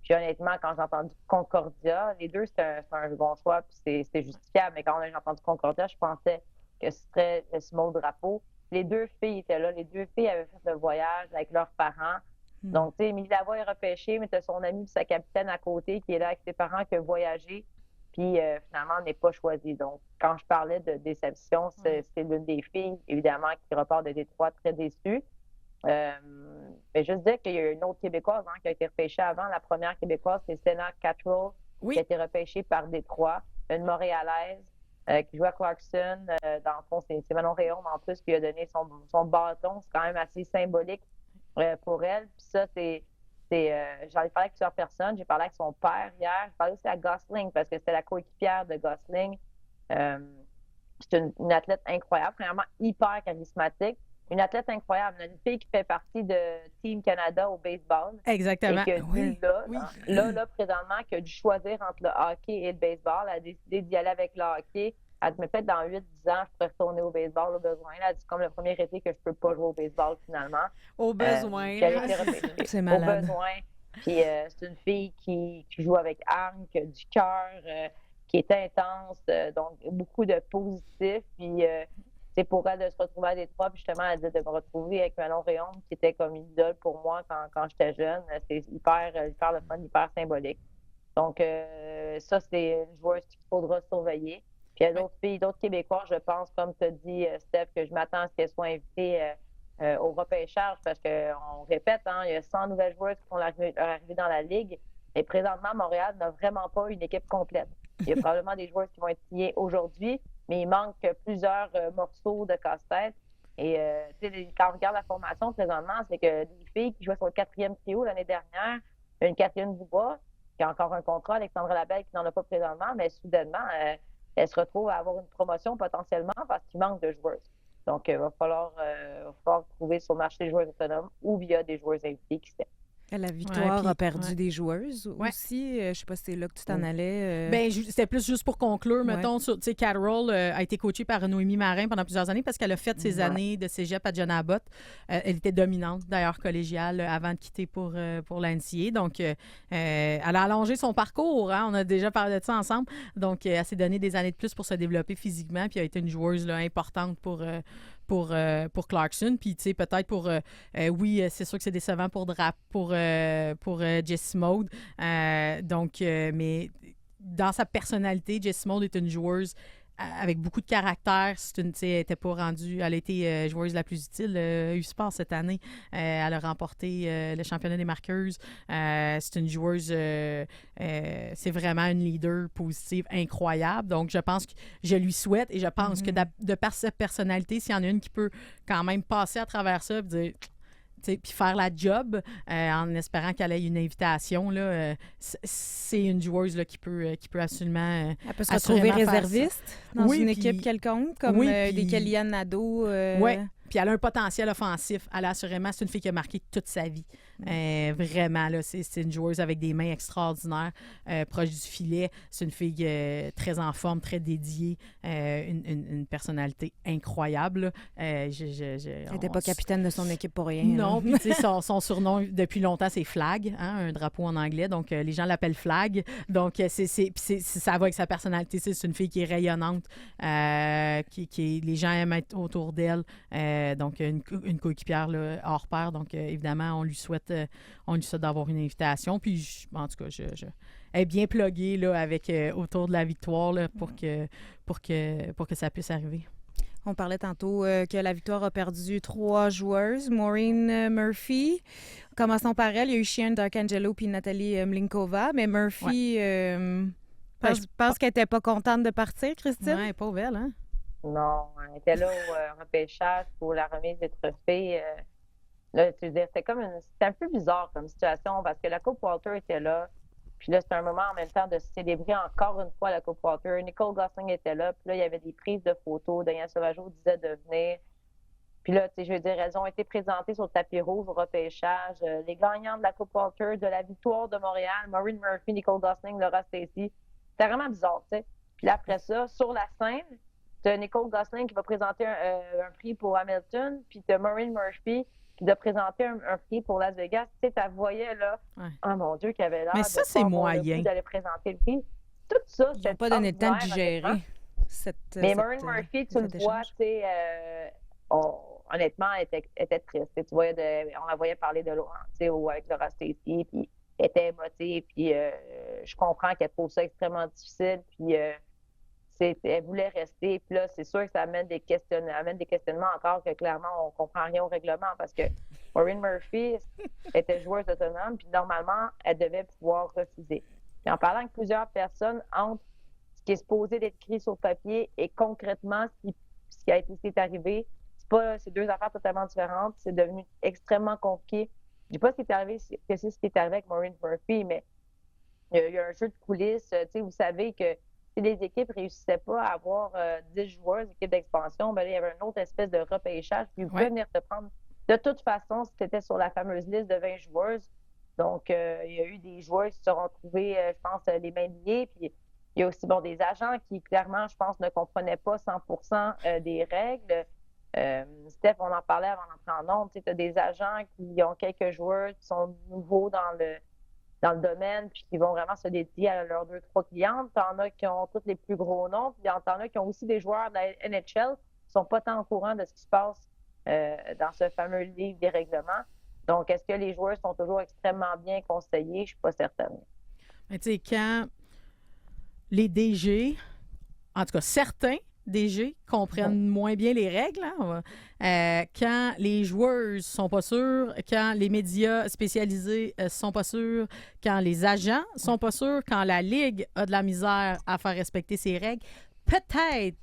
Speaker 3: Puis honnêtement, quand j'ai entendu Concordia, les deux, c'est un bon choix, puis c'est justifiable. Mais quand j'ai entendu Concordia, je pensais que ce serait Simone Drapeau. Les deux filles étaient là. Les deux filles avaient fait le voyage avec leurs parents. Donc, tu sais, Émilie Lavoie est repêchée, mais tu as son amie et sa capitaine à côté qui est là avec ses parents, qui a voyagé, puis finalement n'est pas choisie. Donc, quand je parlais de déception, c'est l'une des filles, évidemment, qui repart de Détroit très déçue. Mais juste dire qu'il y a une autre Québécoise qui a été repêchée avant. La première Québécoise, c'est Senna Cattrall, qui a été repêchée par Détroit, une Montréalaise qui joue à Clarkson. Dans le fond, c'est Manon Réaume, en plus, qui a donné son bâton. C'est quand même assez symbolique pour elle. Puis ça, j'en ai parlé avec plusieurs personnes. J'ai parlé avec son père hier. J'ai parlé aussi à Gosling parce que c'était la coéquipière de Gosling. C'est une athlète incroyable, premièrement hyper charismatique. Une athlète incroyable. Une fille qui fait partie de Team Canada au baseball.
Speaker 4: Exactement.
Speaker 3: Et là, présentement, qui a dû choisir entre le hockey et le baseball. Elle a décidé d'y aller avec le hockey. Elle dit, mais peut-être dans 8-10 ans, je pourrais retourner au baseball au besoin. Elle dit, comme le premier été que je peux pas jouer au baseball finalement.
Speaker 1: Au besoin.
Speaker 2: C'est malade.
Speaker 3: Au besoin. Puis c'est une fille qui joue avec arme, qui a du cœur, qui est intense. Donc, beaucoup de positifs. Puis c'est pour elle de se retrouver à Détroit. Puis justement, elle dit de me retrouver avec Manon Réaume, qui était comme une idole pour moi quand j'étais jeune. C'est hyper le fun, hyper symbolique. Donc, ça, c'est une joueuse qu'il faudra surveiller. Puis il y a d'autres filles, d'autres Québécois, je pense, comme tu as dit, Steph, que je m'attends à ce qu'elles soient invitées au repêchage parce qu'on répète, hein, il y a 100 nouvelles joueuses qui sont arrivées dans la Ligue. Et présentement, Montréal n'a vraiment pas une équipe complète. Il y a probablement des joueurs qui vont être signés aujourd'hui, mais il manque plusieurs morceaux de casse-tête. Et quand on regarde la formation présentement, c'est que des filles qui jouaient sur le 4e trio l'année dernière, une Catherine Dubois, qui a encore un contrat, Alexandra Labelle qui n'en a pas présentement, mais soudainement, elle se retrouve à avoir une promotion potentiellement parce qu'il manque de joueuses. Donc, il va falloir trouver sur le marché des joueurs autonomes ou via des joueurs invités qui sait.
Speaker 2: La Victoire a perdu des joueuses aussi. Je sais pas si c'est là que tu t'en allais.
Speaker 4: Ben, c'était plus juste pour conclure, mettons, tu sais, Carol a été coachée par Noémie Marin pendant plusieurs années parce qu'elle a fait ses années de cégep à John Abbott. Elle était dominante, d'ailleurs, collégiale avant de quitter pour l'NCA. Donc, elle a allongé son parcours. Hein? On a déjà parlé de ça ensemble. Donc, elle s'est donné des années de plus pour se développer physiquement puis elle a été une joueuse là, importante pour Clarkson. Puis, tu sais, peut-être oui, c'est sûr que c'est décevant pour Jessie Maud. Mais dans sa personnalité, Jessie Maud est une joueuse avec beaucoup de caractère. Elle n'était pas rendue. Elle a été joueuse la plus utile U-Sport cette année. Elle a remporté le championnat des marqueuses. C'est une joueuse. C'est vraiment une leader positive incroyable. Donc, je pense que je lui souhaite et je pense que de par sa personnalité, s'il y en a une qui peut quand même passer à travers ça et dire. Puis faire la job en espérant qu'elle ait une invitation, là, c'est une joueuse là, qui peut absolument.
Speaker 2: Elle peut se retrouver réserviste dans une équipe quelconque, comme des Kellyanne Nadeau.
Speaker 4: Oui, puis elle a un potentiel offensif. Elle a assurément, c'est une fille qui a marqué toute sa vie. Vraiment, là, c'est une joueuse avec des mains extraordinaires, proche du filet. C'est une fille très en forme, très dédiée, une personnalité incroyable. Elle
Speaker 2: n'était pas capitaine de son équipe pour rien.
Speaker 4: Non, puis tu sais, son surnom depuis longtemps, c'est Flag, hein, un drapeau en anglais. Donc, les gens l'appellent Flag. Donc, ça va avec sa personnalité. C'est une fille qui est rayonnante, les gens aiment être autour d'elle. Donc, une coéquipière là, hors pair. Donc, évidemment, on lui souhaite d'avoir une invitation. Puis, en tout cas, elle est bien pluguée là, autour de la Victoire là, pour que ça puisse arriver.
Speaker 2: On parlait tantôt que la Victoire a perdu 3 joueuses. Maureen Murphy. Commençons par elle. Il y a eu Chien D'Arcangelo puis Nathalie Mlinkova. Mais Murphy, pense qu'elle n'était pas contente de partir, Christine?
Speaker 4: Oui, pauvre elle, hein?
Speaker 3: Non, elle était là au repêchage pour la remise des trophées. Là, tu veux dire, c'était un peu bizarre comme situation parce que la Coupe Walter était là. Puis là, c'était un moment en même temps de célébrer encore une fois la Coupe Walter. Nicole Gosling était là. Puis là, il y avait des prises de photos. Daniel Sauvageau disait de venir. Puis là, tu sais, je veux dire, elles ont été présentées sur le tapis rouge au repêchage. Les gagnants de la Coupe Walter, de la Victoire de Montréal, Maureen Murphy, Nicole Gosling, Laura Stacey. C'était vraiment bizarre, tu sais. Puis là, après ça, sur la scène, tu as Nicole Gosling qui va présenter un prix pour Hamilton. Puis tu as Maureen Murphy qui doit présenter un prix pour Las Vegas. Tu sais, tu voyais là, oh mon Dieu, qui avait l'air
Speaker 4: mais ça, c'est moyen
Speaker 3: d'aller présenter le prix. Tout ça,
Speaker 2: ils n'ont pas donné le temps de digérer.
Speaker 3: Mais Maureen Murphy, tu le vois, tu sais, honnêtement, elle était triste. Tu vois, on la voyait parler de Laurent, tu sais, ou avec Laura Stacey, puis elle était émotive, puis je comprends qu'elle trouve ça extrêmement difficile, puis elle voulait rester. Puis là, c'est sûr que ça amène des questionnements encore que clairement, on ne comprend rien au règlement parce que Maureen Murphy était joueuse autonome, puis normalement, elle devait pouvoir refuser. Puis en parlant avec plusieurs personnes entre ce qui est supposé d'être écrit sur papier et concrètement ce qui a été arrivé, c'est 2 affaires totalement différentes. C'est devenu extrêmement compliqué. Je ne dis pas ce qui est arrivé, que c'est ce qui est arrivé avec Maureen Murphy, mais il y a un jeu de coulisses. Tu sais, vous savez que si les équipes ne réussissaient pas à avoir 10 joueurs, équipe d'expansion, ben là, il y avait une autre espèce de repêchage. Puis ils pouvaient venir te prendre. De toute façon, c'était sur la fameuse liste de 20 joueuses. Donc, il y a eu des joueurs qui se sont retrouvés, je pense, les mains liées. Puis il y a aussi des agents qui, clairement, je pense, ne comprenaient pas 100% des règles. Steph, on en parlait avant d'entrer en ondes. Tu as des agents qui ont quelques joueurs qui sont nouveaux dans le domaine, puis qui vont vraiment se dédier à leurs 2-3 clientes. T'en as qui ont tous les plus gros noms, puis t'en as qui ont aussi des joueurs de la NHL qui ne sont pas tant au courant de ce qui se passe dans ce fameux livre des règlements. Donc, est-ce que les joueurs sont toujours extrêmement bien conseillés? Je ne suis pas certaine.
Speaker 4: Mais tu sais, quand les DG en tout cas, certains DG comprennent moins bien les règles. Quand les joueurs sont pas sûrs, quand les médias spécialisés sont pas sûrs, quand les agents sont pas sûrs, quand la Ligue a de la misère à faire respecter ses règles, peut-être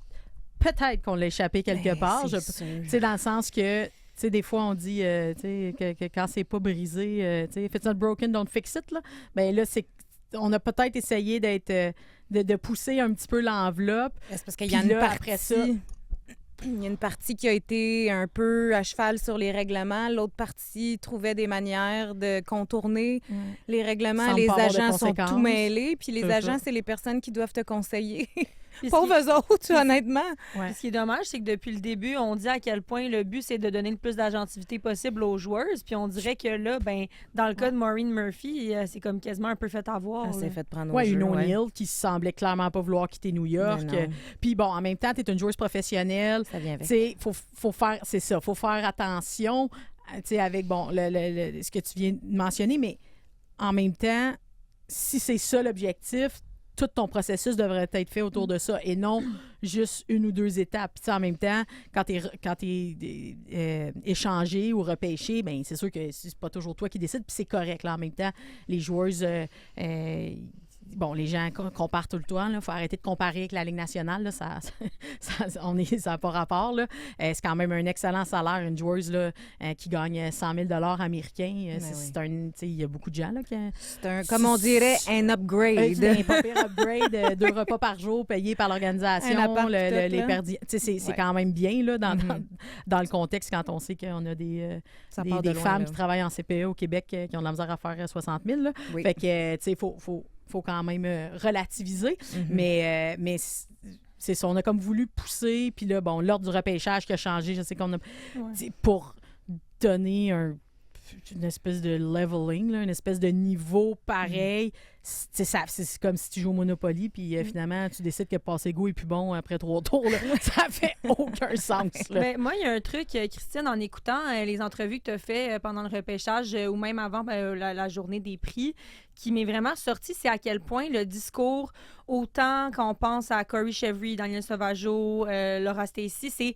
Speaker 4: qu'on l'a échappé quelque part. Tu sais, dans le sens que, tu sais, des fois, on dit que quand c'est pas brisé, tu sais, if it's not broken, don't fix it. Là. Ben là, on a peut-être essayé de pousser un petit peu l'enveloppe.
Speaker 2: C'est parce qu'il y a une partie... Après ça, il y a une partie qui a été un peu à cheval sur les règlements. L'autre partie trouvait des manières de contourner les règlements. Les agents sont tout mêlés. Puis les agents, c'est les personnes qui doivent te conseiller. Pauvres eux autres, honnêtement.
Speaker 1: Ouais. Ce qui est dommage, c'est que depuis le début, on dit à quel point le but, c'est de donner le plus d'agentivité possible aux joueurs. Puis on dirait que là, ben, dans le cas de Maureen Murphy, c'est comme quasiment un peu fait avoir.
Speaker 2: Elle s'est fait prendre au jeu.
Speaker 4: Une O'Neill qui semblait clairement pas vouloir quitter New York. Puis bon, en même temps, tu es une joueuse professionnelle.
Speaker 2: Ça vient avec.
Speaker 4: Faut faire, c'est ça, faut faire attention avec ce que tu viens de mentionner, mais en même temps, si c'est ça l'objectif, tout ton processus devrait être fait autour de ça et non juste une ou deux étapes. Puis en même temps, quand tu es échangé ou repêché, ben c'est sûr que c'est pas toujours toi qui décides, puis c'est correct. Là, en même temps, les joueuses... les gens comparent tout le temps. Il faut arrêter de comparer avec la Ligue nationale. Là, ça n'a pas rapport. Là. C'est quand même un excellent salaire. Une joueuse là, qui gagne 100 000 américains. Il y a beaucoup de gens. Là,
Speaker 2: comme on dirait, un upgrade.
Speaker 4: Un pas pire upgrade. 2 repas par jour payés par l'organisation. C'est quand même bien là, dans le contexte quand on sait qu'on a des femmes qui travaillent en CPE au Québec qui ont de la misère à faire 60 000. Là. Oui. Fait que, il faut quand même relativiser. Mais c'est ça, on a comme voulu pousser. Puis là, l'ordre du repêchage qui a changé, je sais qu'on a... Pour donner une espèce de leveling, là, une espèce de niveau pareil. C'est comme si tu joues au Monopoly, puis finalement, tu décides que passer go est plus bon après 3 tours. Là. Ça fait aucun sens. Là.
Speaker 1: Ben, moi, il y a un truc, Christine, en écoutant les entrevues que tu as fait pendant le repêchage ou même avant la journée des prix, qui m'est vraiment sorti, c'est à quel point le discours, autant quand on pense à Corey Chevry, Daniel Sauvageau, Laura Stacey, c'est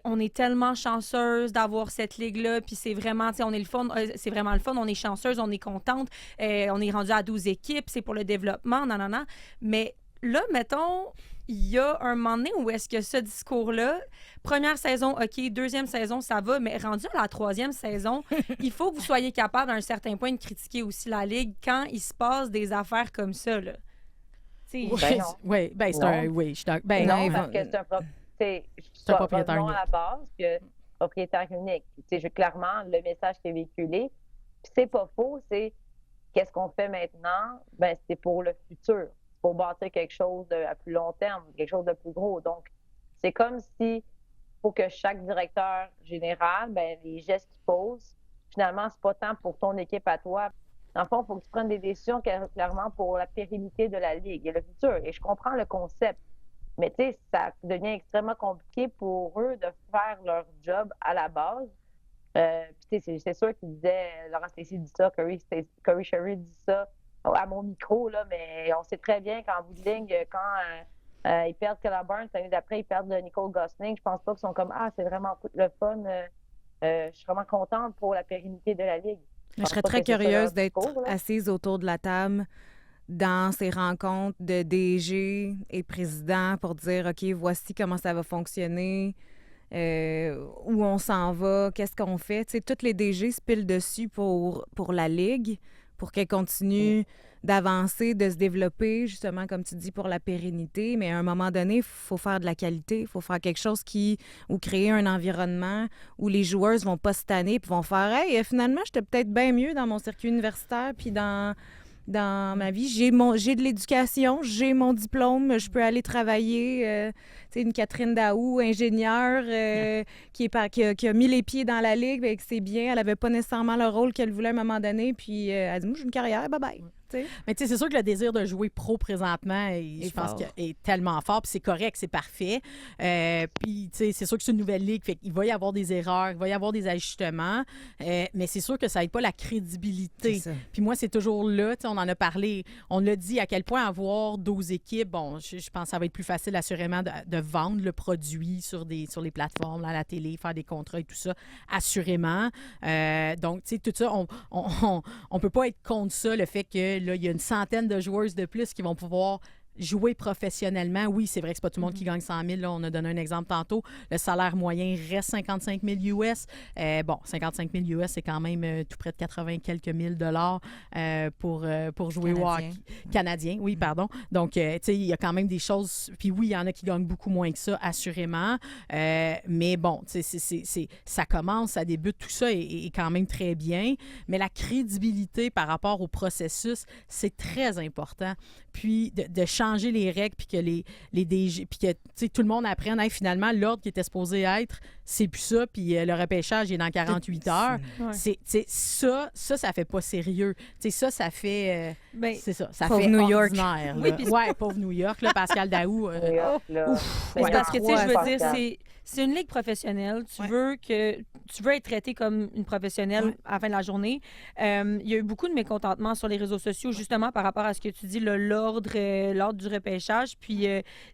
Speaker 1: on est tellement chanceuse d'avoir cette ligue-là, puis c'est vraiment, on est le fun, c'est vraiment le fun, on est chanceuse, on est contente, on est rendu à 12 équipes, c'est pour le développement, nanana. Mais là, mettons, il y a un moment donné où est-ce que ce discours-là, première saison, OK, deuxième saison, ça va, mais rendu à la 3e saison, il faut que vous soyez capable, à un certain point, de critiquer aussi la Ligue quand il se passe des affaires comme ça, là.
Speaker 3: Non, parce que c'est un propriétaire unique. À la base, que propriétaire unique. Clairement, le message qui est véhiculé, puis c'est pas faux, c'est qu'est-ce qu'on fait maintenant? C'est pour le futur. C'est pour bâtir quelque chose à plus long terme, quelque chose de plus gros. Donc, c'est comme si faut que chaque directeur général, les gestes qu'il pose, finalement, c'est pas tant pour ton équipe à toi. Dans le fond, il faut que tu prennes des décisions clairement pour la pérennité de la Ligue et le futur. Et je comprends le concept, mais tu sais, ça devient extrêmement compliqué pour eux de faire leur job à la base. Puis c'est sûr qu'il disait, Laurent Stacey dit ça, Corey Chevry dit ça à mon micro, là, mais on sait très bien qu'en bout de ligne, quand ils perdent Keller Burns, l'année d'après, ils perdent Nicole Gosling, je pense pas qu'ils sont comme « Ah, c'est vraiment le fun, je suis vraiment contente pour la pérennité de la Ligue ».
Speaker 2: Je serais très curieuse d'être assise autour de la table dans ces rencontres de DG et président pour dire « OK, voici comment ça va fonctionner ». Où on s'en va, qu'est-ce qu'on fait. Tu sais, toutes les DG se pilent dessus pour la Ligue, pour qu'elle continue d'avancer, de se développer, justement, comme tu dis, pour la pérennité. Mais à un moment donné, il faut faire de la qualité, il faut faire quelque chose ou créer un environnement où les joueuses vont pas se tanner et vont faire « Hey, finalement, j'étais peut-être bien mieux dans mon circuit universitaire puis dans ma vie. J'ai de l'éducation, j'ai mon diplôme, je peux aller travailler. » Tu sais, une Catherine Daou, ingénieure, qui a mis les pieds dans la Ligue, et que c'est bien. Elle n'avait pas nécessairement le rôle qu'elle voulait à un moment donné. Puis elle a dit « Moi, j'ai une carrière, bye-bye. »
Speaker 4: Mais tu sais, c'est sûr que le désir de jouer pro présentement, je pense qu'il est tellement fort, puis c'est correct, c'est parfait. Puis, tu sais, c'est sûr que c'est une nouvelle ligue, fait qu'il va y avoir des erreurs, il va y avoir des ajustements, mais c'est sûr que ça n'aide pas la crédibilité. Puis moi, c'est toujours là, tu sais, on en a parlé, on l'a dit, à quel point avoir 12 équipes, bon, je pense que ça va être plus facile, assurément, de vendre le produit sur les plateformes, à la télé, faire des contrats et tout ça, assurément. Donc, tu sais, tout ça, on peut pas être contre ça, le fait que là, il y a une centaine de joueuses de plus qui vont pouvoir jouer professionnellement. Oui, c'est vrai que c'est pas tout le monde qui gagne 100 000. Là, on a donné un exemple tantôt. Le salaire moyen reste 55 000 US. 55 000 US, c'est quand même tout près de 80 quelques mille dollars pour jouer au hockey. Canadien, oui, pardon. Donc, tu sais, il y a quand même des choses... Puis oui, il y en a qui gagnent beaucoup moins que ça, assurément. Mais bon, tu sais, ça commence, ça débute, tout ça est quand même très bien. Mais la crédibilité par rapport au processus, c'est très important. Puis de changer les règles, puis que les DG, puis que tout le monde apprenne, hey, finalement, l'ordre qui était supposé être, c'est plus ça, puis le repêchage est dans 48 heures. Ça fait pas sérieux. Ça fait... c'est ça fait
Speaker 2: New York.
Speaker 4: Ordinaire. Oui, pauvre New York, là, Pascal Daou.
Speaker 1: C'est parce que, tu sais, je veux dire, c'est une ligue professionnelle. Tu veux être traité comme une professionnelle à la fin de la journée. Il y a eu beaucoup de mécontentement sur les réseaux sociaux, justement, par rapport à ce que tu dis, l'ordre du repêchage. Puis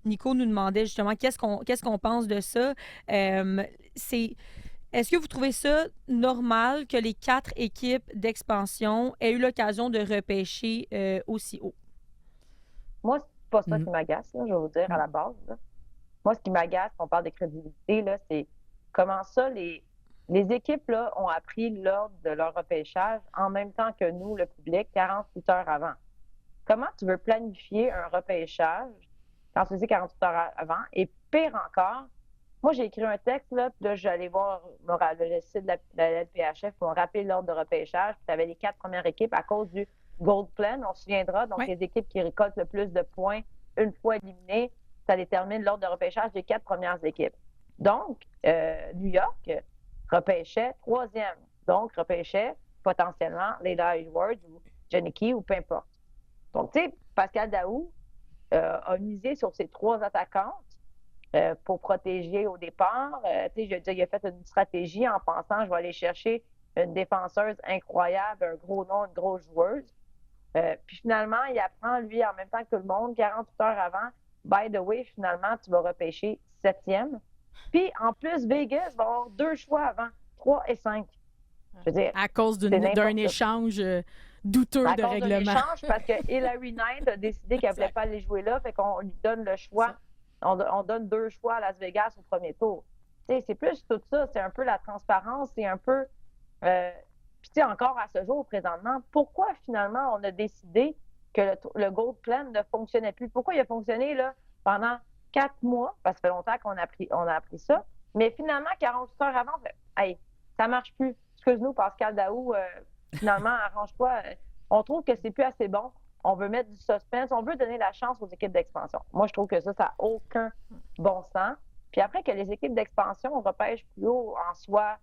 Speaker 1: Nico nous demandait, justement, qu'est-ce qu'on pense de ça? Est-ce que vous trouvez ça normal que les 4 équipes d'expansion aient eu l'occasion de repêcher aussi haut?
Speaker 3: Moi, c'est pas ça qui m'agace, là, je vais vous dire, à la base. Là. Moi, ce qui m'agace, quand on parle de crédibilité, là, c'est comment ça, les équipes là, ont appris l'ordre de leur repêchage en même temps que nous, le public, 48 heures avant. Comment tu veux planifier un repêchage quand tu dis 48 heures avant? Et pire encore, moi, j'ai écrit un texte, là, puis là, j'allais voir le site de la LPHF pour me rappeler l'ordre de repêchage. Puis tu avais les 4 premières équipes à cause du Gold Plan, on se souviendra. Donc, les équipes qui récoltent le plus de points une fois éliminées, ça détermine l'ordre de repêchage des 4 premières équipes. Donc, New York repêchait 3e. Donc, repêchait potentiellement Leila Edwards ou Jenny Key ou peu importe. Donc, tu sais, Pascal Daou a misé sur ces 3 attaquantes pour protéger au départ. Tu sais, je veux dire, il a fait une stratégie en pensant, je vais aller chercher une défenseuse incroyable, un gros nom, une grosse joueuse. Puis finalement, il apprend, lui, en même temps que tout le monde, 48 heures avant, by the way, finalement, tu vas repêcher 7e. Puis, en plus, Vegas va avoir 2 choix avant, 3 et 5. Je veux dire,
Speaker 4: à cause d'un échange douteux de règlement.
Speaker 3: À cause d'un échange, parce que Hilary Knight a décidé qu'elle ne voulait pas aller jouer là, fait qu'on lui donne le choix. On donne 2 choix à Las Vegas au premier tour. Tu sais, c'est plus tout ça, c'est un peu la transparence, c'est un peu... Puis, tu sais, encore à ce jour, présentement, pourquoi finalement on a décidé que le Gold Plan ne fonctionnait plus? Pourquoi il a fonctionné là pendant 4 mois? Parce que ça fait longtemps qu'on a appris ça. Mais finalement, 48 heures avant, hey, ça marche plus. Excuse-nous, Pascal Daou, finalement, arrange-toi. On trouve que c'est plus assez bon. On veut mettre du suspense. On veut donner la chance aux équipes d'expansion. Moi, je trouve que ça n'a aucun bon sens. Puis après, que les équipes d'expansion repêchent plus haut en soi,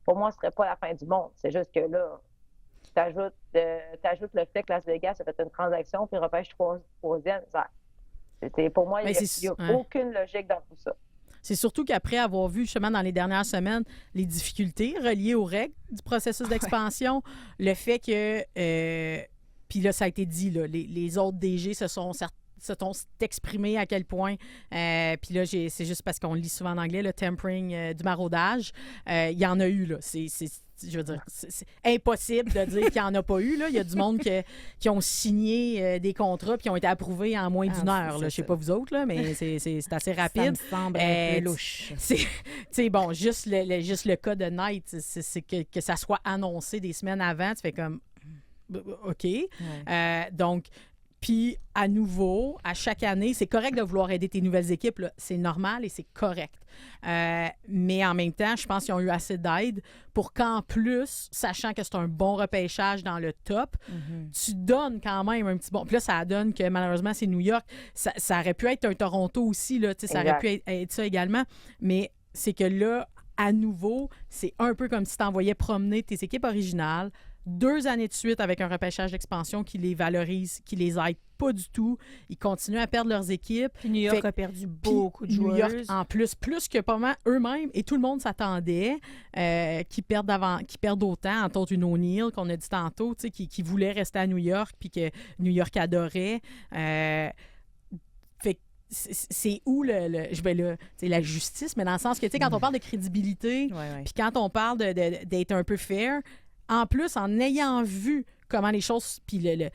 Speaker 3: pour moi, ce ne serait pas la fin du monde. C'est juste que là, tu ajoutes le fait que Las Vegas a fait une transaction puis repêche 3e. Pour moi, il n'y a aucune logique dans tout ça.
Speaker 4: C'est surtout qu'après avoir vu justement dans les dernières semaines les difficultés reliées aux règles du processus d'expansion, le fait que, puis là, ça a été dit, là, les autres DG se sont exprimés à quel point, puis là, c'est juste parce qu'on lit souvent en anglais, le tempering du maraudage, il y en a eu, là. Je veux dire, c'est impossible de dire qu'il n'y en a pas eu. Là. Il y a du monde qui ont signé des contrats puis qui ont été approuvés en moins d'une heure. Je ne sais pas vous autres, là, mais c'est assez rapide. Ça me semble un peu louche. Bon, juste le cas de Knight, c'est que ça soit annoncé des semaines avant, tu fais comme OK. Ouais. Donc, puis, à nouveau, à chaque année, c'est correct de vouloir aider tes nouvelles équipes. Là. C'est normal et c'est correct. Mais en même temps, je pense qu'ils ont eu assez d'aide pour qu'en plus, sachant que c'est un bon repêchage dans le top, tu donnes quand même un petit bon... Puis là, ça donne que malheureusement, c'est New York. Ça aurait pu être un Toronto aussi. Là, ça aurait pu être ça également. Mais c'est que là, à nouveau, c'est un peu comme si tu envoyais promener tes équipes originales 2 années de suite avec un repêchage d'expansion qui les valorise, qui les aide pas du tout. Ils continuent à perdre leurs équipes.
Speaker 1: Puis New York a perdu beaucoup de joueurs.
Speaker 4: New York, en plus que pas mal eux-mêmes, et tout le monde s'attendait qu'ils perdent autant, entre autres une O'Neal, qu'on a dit tantôt, qui voulait rester à New York, puis que New York adorait. Fait que c'est où la justice, mais dans le sens que, quand on parle de crédibilité, puis quand on parle d'être un peu fair, en plus, en ayant vu comment les choses, puis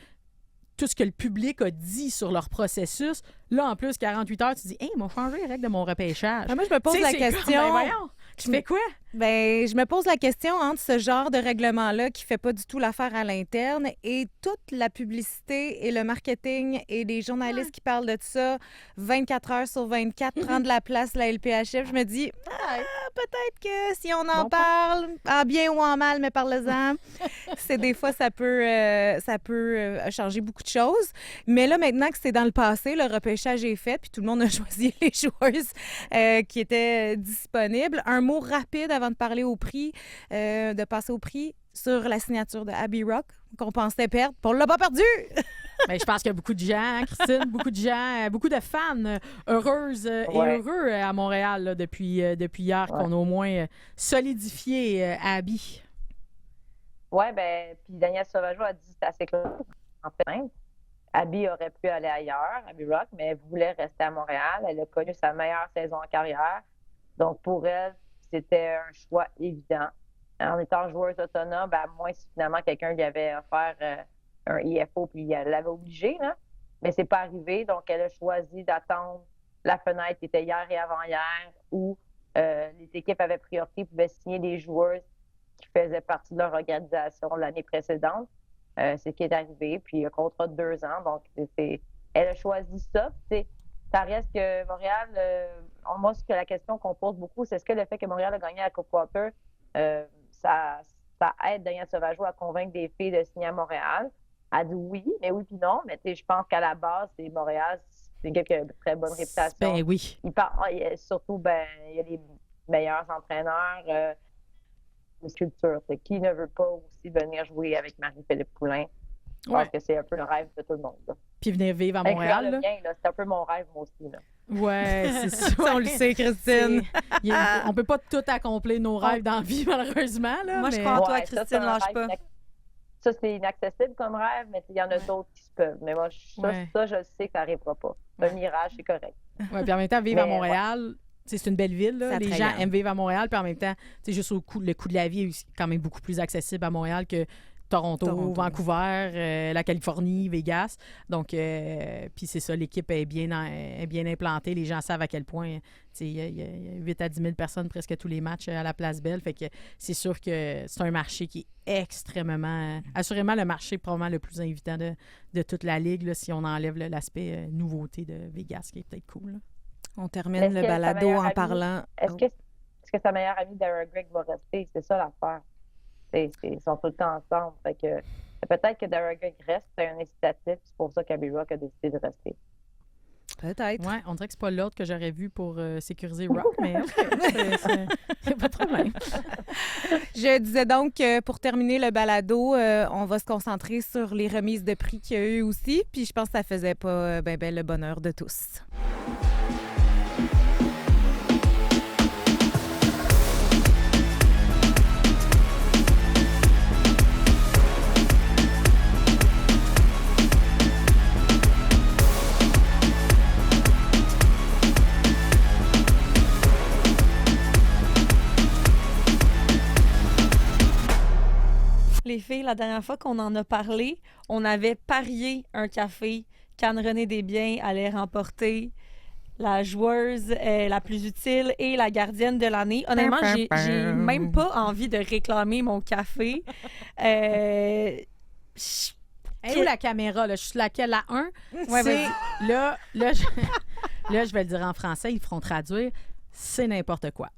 Speaker 4: tout ce que le public a dit sur leur processus, là, en plus, 48 heures, tu dis « Hey, ils m'ont changé les règles de mon repêchage. »
Speaker 2: Moi, je me pose la question...
Speaker 4: voyons, tu fais quoi?
Speaker 2: Je me pose la question entre ce genre de règlement-là qui fait pas du tout l'affaire à l'interne et toute la publicité et le marketing et des journalistes qui parlent de ça 24 heures sur 24, prendre la place la LPHF. Je me dis, peut-être que si on en parle, en bien ou en mal, mais parle-en, c'est des fois, ça peut changer beaucoup de choses. Mais là, maintenant que c'est dans le passé, le repêchage est fait, puis tout le monde a choisi les joueuses qui étaient disponibles. Un mot rapide avant de parler au prix, de passer au prix sur la signature de Abby Roque qu'on pensait perdre. Puis on l'a pas perdu!
Speaker 4: Je pense qu'il y a beaucoup de gens, Christine, beaucoup de fans heureuses et heureux à Montréal là, depuis hier qu'on a au moins solidifié Abby.
Speaker 3: Oui, puis Danielle Sauvageau a dit que c'était assez clair. En fait, Abby aurait pu aller ailleurs, Abby Roque, mais elle voulait rester à Montréal. Elle a connu sa meilleure saison en carrière. Donc, pour elle, c'était un choix évident. En étant joueuse autonome, à moins si finalement quelqu'un lui avait offert un IFO puis elle l'avait obligé, là. Mais c'est pas arrivé. Donc, elle a choisi d'attendre la fenêtre qui était hier et avant-hier où les équipes avaient priorité, pouvaient signer des joueuses qui faisaient partie de leur organisation l'année précédente. C'est ce qui est arrivé. Puis, un contrat de 2 ans. Donc, elle a choisi ça. Ça reste que Montréal, moi, la question qu'on pose beaucoup, c'est est-ce que le fait que Montréal a gagné la Coupe Walker, ça aide Danielle Sauvageau à convaincre des filles de signer à Montréal? Elle dit oui, mais oui puis non. Mais je pense qu'à la base, c'est Montréal, c'est une équipe qui a une très bonne réputation.
Speaker 4: Ben oui.
Speaker 3: Surtout, il y a les meilleurs entraîneurs de culture. Qui ne veut pas aussi venir jouer avec Marie-Philippe Poulin? Je pense que c'est un peu le rêve de tout le monde. Là.
Speaker 4: Puis venir vivre à Montréal.
Speaker 3: Le mien, c'est un peu mon rêve, moi aussi. Là.
Speaker 4: Ouais, c'est ça.
Speaker 2: On le sait, Christine.
Speaker 4: On peut pas tout accomplir nos rêves dans la vie, malheureusement. Là,
Speaker 1: moi, je crois en toi, Christine, lâche pas.
Speaker 3: Ça, c'est inaccessible comme rêve, mais il y en a d'autres qui se peuvent. Mais moi, ça, je sais que ça n'arrivera pas. C'est un mirage, c'est correct.
Speaker 4: Oui, puis en même temps, vivre à Montréal, c'est une belle ville. Là. Les gens aiment vivre à Montréal, puis en même temps, juste le coût de la vie est quand même beaucoup plus accessible à Montréal que Toronto. Vancouver, la Californie, Vegas. Donc, puis c'est ça, l'équipe est bien implantée. Les gens savent à quel point il y a 8 à 10 000 personnes presque tous les matchs à la Place Belle. Fait que c'est sûr que c'est un marché qui est extrêmement... assurément le marché probablement le plus invitant de toute la Ligue, là, si on enlève l'aspect nouveauté de Vegas, qui est peut-être cool. Là.
Speaker 2: On termine le balado en parlant...
Speaker 3: Est-ce que sa meilleure amie, Dara Grigg, va rester? C'est ça l'affaire. Ils sont tout le temps ensemble. Fait que peut-être que Dara Grigg reste, c'est un incitatif. C'est pour ça qu'Abby Roque a décidé de rester.
Speaker 2: Peut-être.
Speaker 4: Oui, on dirait que c'est pas l'autre que j'aurais vu pour sécuriser Rock, mais c'est pas de problème.
Speaker 2: Je disais donc que pour terminer le balado, on va se concentrer sur les remises de prix qu'il y a eu aussi. Puis je pense que ça faisait pas le bonheur de tous.
Speaker 1: Les filles, la dernière fois qu'on en a parlé, on avait parié un café qu'Anne-Renée Desbiens allait remporter la joueuse la plus utile et la gardienne de l'année. Honnêtement, j'ai même pas envie de réclamer mon café.
Speaker 4: Où la caméra? Là? Je suis laquelle? La 1?
Speaker 1: Ouais,
Speaker 4: c'est... Là, je vais le dire en français, ils feront traduire. C'est n'importe quoi.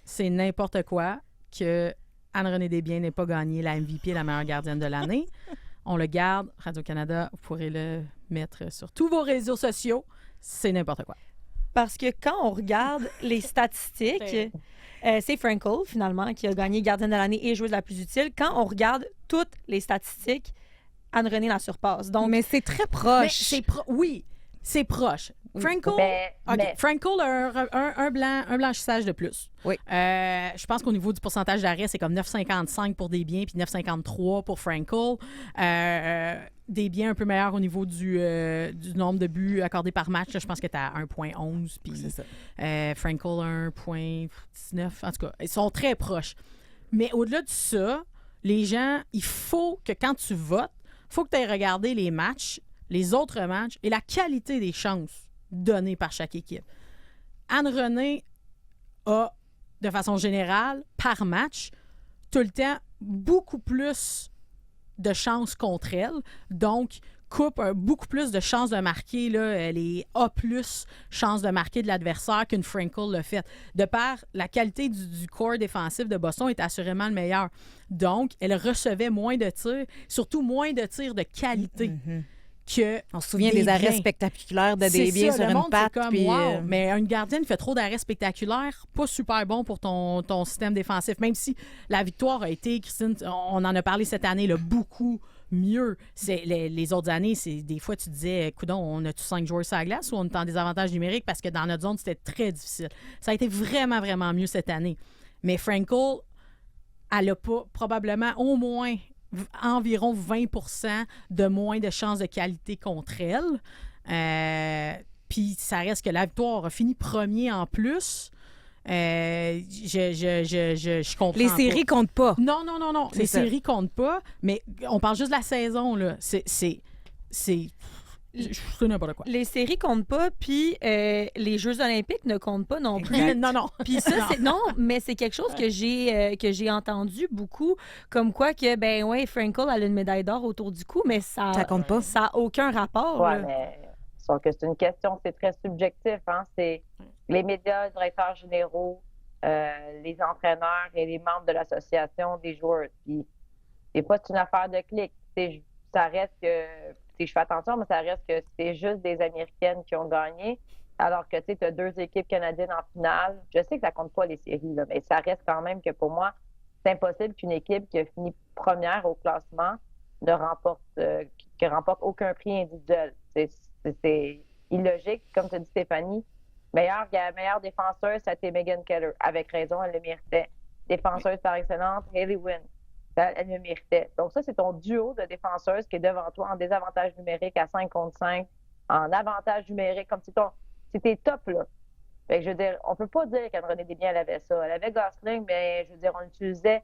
Speaker 4: C'est n'importe quoi que Anne-Renée Desbiens n'ait pas gagné la MVP, la meilleure gardienne de l'année. On le garde. Radio-Canada, vous pourrez le mettre sur tous vos réseaux sociaux. C'est n'importe quoi.
Speaker 1: Parce que quand on regarde les statistiques, C'est Frankel, finalement, qui a gagné gardienne de l'année et joueuse la plus utile. Quand on regarde toutes les statistiques, Anne-Renée la surpasse. Donc,
Speaker 2: Mais c'est très
Speaker 4: Mais
Speaker 2: proche.
Speaker 4: oui, c'est proche. Frankel, Frankel a un blanchissage de plus.
Speaker 2: Oui.
Speaker 4: Je pense qu'au niveau du pourcentage d'arrêt, c'est comme 9,55 pour des biens puis 9,53 pour Frankel. Des biens un peu meilleurs au niveau du nombre de buts accordés par match. Là, je pense que tu as 1,11 puis Frankel 1,19. En tout cas, ils sont très proches. Mais au-delà de ça, les gens, il faut que quand tu votes, il faut que tu aies regardé les matchs, les autres matchs et la qualité des chances données par chaque équipe. Anne-Renée a, de façon générale, par match, tout le temps, beaucoup plus de chances contre elle. Donc, coupe beaucoup plus de chances de marquer. Là, elle est A+, chances de marquer de l'adversaire qu'une Frankel l'a fait. De par la qualité du corps défensif de Boston est assurément le meilleur. Donc, elle recevait moins de tirs, surtout moins de tirs de qualité.
Speaker 2: On se souvient des arrêts spectaculaires de Desbiens sur une patte. Puis,
Speaker 4: wow, mais une gardienne fait trop d'arrêts spectaculaires, pas super bon pour ton système défensif. Même si la victoire a été, Christine, on en a parlé cette année, là, beaucoup mieux. Les autres années, des fois, tu disais, coudonc, on a-tu 5 joueurs sur la glace ou on est en désavantage numérique parce que dans notre zone, c'était très difficile. Ça a été vraiment, vraiment mieux cette année. Mais Frankel, elle n'a pas probablement au moins environ 20% de moins de chances de qualité contre elle. Puis ça reste que la victoire a fini premier en plus. Je comprends
Speaker 2: les séries comptent pas.
Speaker 4: Non. Les séries comptent pas, mais on parle juste de la saison, là. C'est n'importe quoi.
Speaker 1: Les séries comptent pas, puis les Jeux olympiques ne comptent pas non plus.
Speaker 4: Non.
Speaker 1: Puis ça, mais c'est quelque chose que j'ai entendu beaucoup, comme quoi que, Frankel a une médaille d'or autour du cou, mais ça
Speaker 2: compte pas.
Speaker 1: Ça n'a aucun rapport.
Speaker 3: Ouais,
Speaker 1: là.
Speaker 3: mais sauf que c'est une question, c'est très subjectif. Hein? C'est les médias, les directeurs généraux, les entraîneurs et les membres de l'association des joueurs. Puis, des fois, c'est une affaire de clic. Ça reste que... Je fais attention, mais ça reste que c'est juste des Américaines qui ont gagné, alors que tu as 2 équipes canadiennes en finale. Je sais que ça compte pas les séries, là, mais ça reste quand même que pour moi, c'est impossible qu'une équipe qui a fini première au classement ne remporte aucun prix individuel. C'est illogique. Comme tu as dit, Stéphanie, meilleure défenseuse, c'était Megan Keller. Avec raison, elle le méritait. Défenseuse par excellence, Hayley Wynn. Elle le méritait. Donc, ça, c'est ton duo de défenseuses qui est devant toi en désavantage numérique à 5 contre 5, en avantage numérique, comme si c'était top, là. Fait que, je veux dire, on peut pas dire qu'Anne-Renée Desbiens, elle avait ça. Elle avait Gosling, mais je veux dire, on utilisait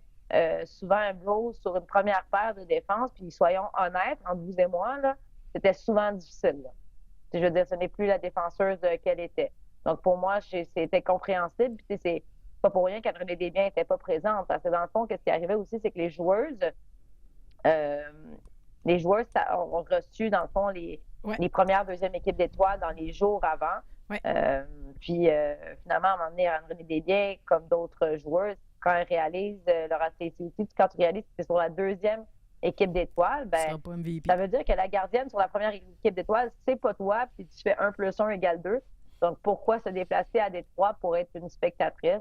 Speaker 3: souvent un blow sur une première paire de défense, puis soyons honnêtes, entre vous et moi, là, c'était souvent difficile, là. Je veux dire, ce n'est plus la défenseuse qu'elle était. Donc, pour moi, c'était compréhensible, puis c'est pas pour rien qu'Anne-Renée Desbiens n'était pas présente. Parce que dans le fond, ce qui arrivait aussi, c'est que les joueuses ont reçu, dans le fond, les premières, deuxième équipes d'étoiles dans les jours avant.
Speaker 4: Ouais.
Speaker 3: Puis, finalement, à un moment donné, Anne-Renée Desbiens, comme d'autres joueuses, quand elles réalisent leur ACCT, quand tu réalises que c'est sur la deuxième équipe d'étoiles, ça veut dire que la gardienne sur la première équipe d'étoiles, c'est pas toi, puis tu fais 1 + 1 = 2. Donc, pourquoi se déplacer à Détroit pour être une spectatrice?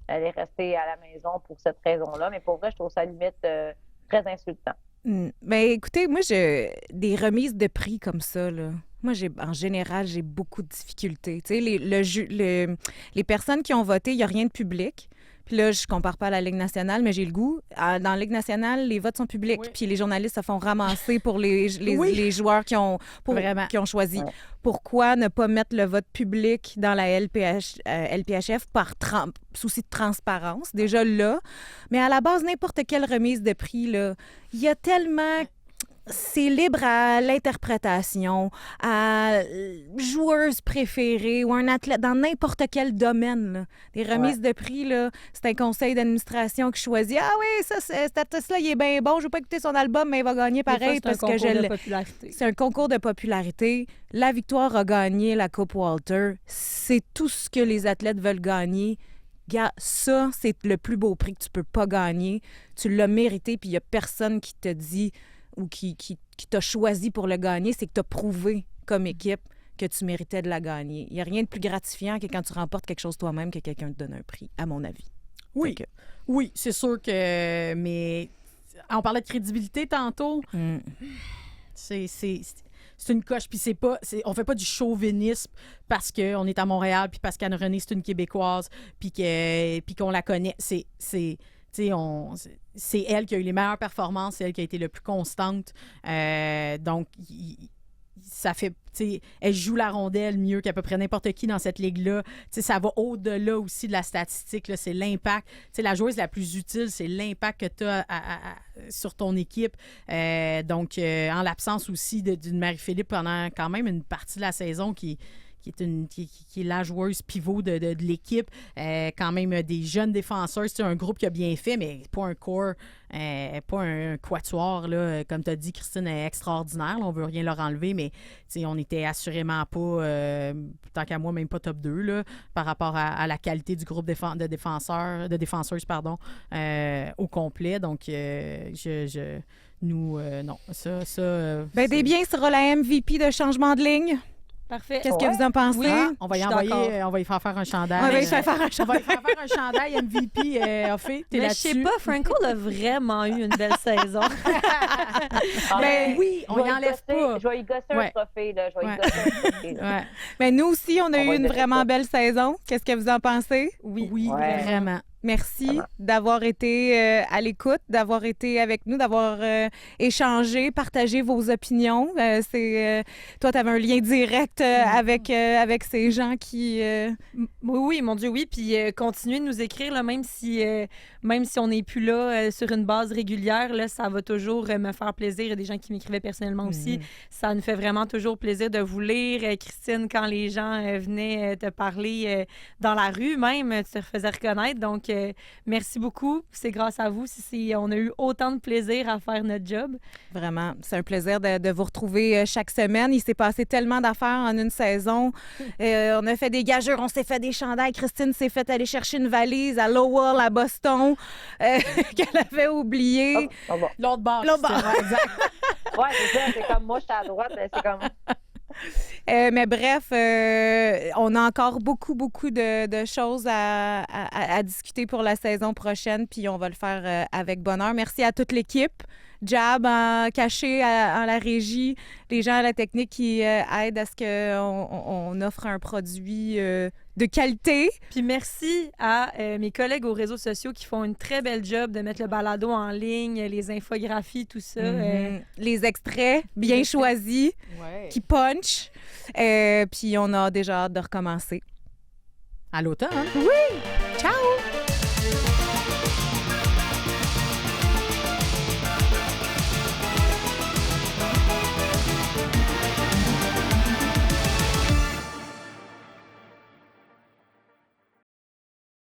Speaker 3: Elle est restée à la maison pour cette raison-là. Mais pour vrai, je trouve ça limite très insultant.
Speaker 2: Ben, écoutez, moi, des remises de prix comme ça, là. Moi, en général, j'ai beaucoup de difficultés. Tu sais, les personnes qui ont voté, il n'y a rien de public. Puis là, je compare pas à la Ligue nationale, mais j'ai le goût. Dans la Ligue nationale, les votes sont publics. Oui. Puis les journalistes se font ramasser pour les joueurs qui ont choisi. Ouais. Pourquoi ne pas mettre le vote public dans la LPHF par souci de transparence? Déjà là. Mais à la base, n'importe quelle remise de prix, là, il y a tellement... C'est libre à l'interprétation, à joueuse préférée ou un athlète dans n'importe quel domaine. Là. Des remises de prix, là, c'est un conseil d'administration qui choisit. Ah oui, cet artiste-là, il est bien bon. Je ne veux pas écouter son album, mais il va gagner pareil parce que je l'ai. C'est un concours de popularité. La victoire a gagné la Coupe Walter. C'est tout ce que les athlètes veulent gagner. Ça, c'est le plus beau prix que tu peux pas gagner. Tu l'as mérité, puis il n'y a personne qui te dit ou qui t'a choisi pour le gagner, c'est que tu as prouvé comme équipe que tu méritais de la gagner. Il n'y a rien de plus gratifiant que quand tu remportes quelque chose toi-même que quelqu'un te donne un prix, à mon avis.
Speaker 4: Oui.
Speaker 2: Fait que-
Speaker 4: Oui, c'est sûr que... Mais on parlait de crédibilité tantôt. C'est une coche, puis on fait pas du chauvinisme parce qu'on est à Montréal, puis parce qu'Anne Renée, c'est une Québécoise, puis qu'on la connaît. C'est elle qui a eu les meilleures performances, c'est elle qui a été le plus constante. Donc, ça fait... Elle joue la rondelle mieux qu'à peu près n'importe qui dans cette ligue-là. Ça va au-delà aussi de la statistique. Là, c'est l'impact. La joueuse la plus utile, c'est l'impact que tu as sur ton équipe. Donc, en l'absence aussi d'une Marie-Philippe pendant quand même une partie de la saison qui est la joueuse pivot de l'équipe. Quand même des jeunes défenseurs. C'est un groupe qui a bien fait, mais pas un corps, pas un quatuor. Là. Comme tu as dit, Christine est extraordinaire. Là, on ne veut rien leur enlever, mais on n'était assurément pas, tant qu'à moi, même pas top 2 là, par rapport à la qualité du groupe de défenseuses au complet. Donc, non.
Speaker 2: Ben, bien sera la MVP de changement de ligne.
Speaker 1: Parfait.
Speaker 2: Qu'est-ce que vous en pensez?
Speaker 1: Oui.
Speaker 4: On va y
Speaker 1: Je suis
Speaker 4: envoyer,
Speaker 1: d'accord.
Speaker 4: on va y faire un chandail.
Speaker 2: On va y faire un
Speaker 4: On va
Speaker 2: chandail.
Speaker 4: y faire un chandail MVP offert. T'es
Speaker 1: Mais je
Speaker 4: là-dessus.
Speaker 1: sais pas, Franco a vraiment eu une belle saison.
Speaker 4: Ben oui, on y enlève pas.
Speaker 3: Je vais y gosser
Speaker 4: Ouais.
Speaker 3: un trophée, là. Je vais
Speaker 4: Ouais.
Speaker 3: y gosser un trophée, là.
Speaker 4: Ouais.
Speaker 2: Mais nous aussi, on a
Speaker 3: On
Speaker 2: eu
Speaker 3: va
Speaker 2: une
Speaker 3: y donner
Speaker 2: vraiment
Speaker 3: ça.
Speaker 2: belle saison. Qu'est-ce que vous en pensez?
Speaker 1: Oui.
Speaker 4: Oui,
Speaker 3: Ouais.
Speaker 4: vraiment.
Speaker 2: Merci
Speaker 3: Vraiment.
Speaker 2: d'avoir été à l'écoute, d'avoir été avec nous, d'avoir échangé, partagé vos opinions. Toi, tu avais un lien direct avec ces gens qui...
Speaker 1: Oui, mon Dieu, oui. Puis continuez de nous écrire, là, même si on n'est plus là sur une base régulière, là, ça va toujours me faire plaisir. Il y a des gens qui m'écrivaient personnellement aussi. Ça nous fait vraiment toujours plaisir de vous lire. Christine, quand les gens venaient te parler dans la rue même, tu te faisais reconnaître. Donc, merci beaucoup. C'est grâce à vous si on a eu autant de plaisir à faire notre job.
Speaker 2: Vraiment, c'est un plaisir de vous retrouver chaque semaine. Il s'est passé tellement d'affaires en une saison. On a fait des gageurs, on s'est fait des chandails. Christine s'est fait aller chercher une valise à Lowell, à Boston, qu'elle avait oubliée.
Speaker 3: Ah bon.
Speaker 4: L'autre bord.
Speaker 2: L'autre bord.
Speaker 4: Ouais, exact.
Speaker 3: Ouais, c'est ça. C'est comme moi, je suis à droite. C'est comme...
Speaker 2: Mais bref, on a encore beaucoup de choses à discuter pour la saison prochaine, puis on va le faire avec bonheur. Merci à toute l'équipe. Jab, caché en la régie, les gens à la technique qui aident à ce qu'on offre un produit de qualité.
Speaker 1: Puis merci à mes collègues aux réseaux sociaux qui font une très belle job de mettre le balado en ligne, les infographies, tout ça.
Speaker 2: Les extraits bien
Speaker 1: extraits.
Speaker 2: choisis,
Speaker 4: Ouais.
Speaker 2: qui punch. Puis on a déjà hâte de recommencer.
Speaker 4: À l'automne.
Speaker 2: Ciao!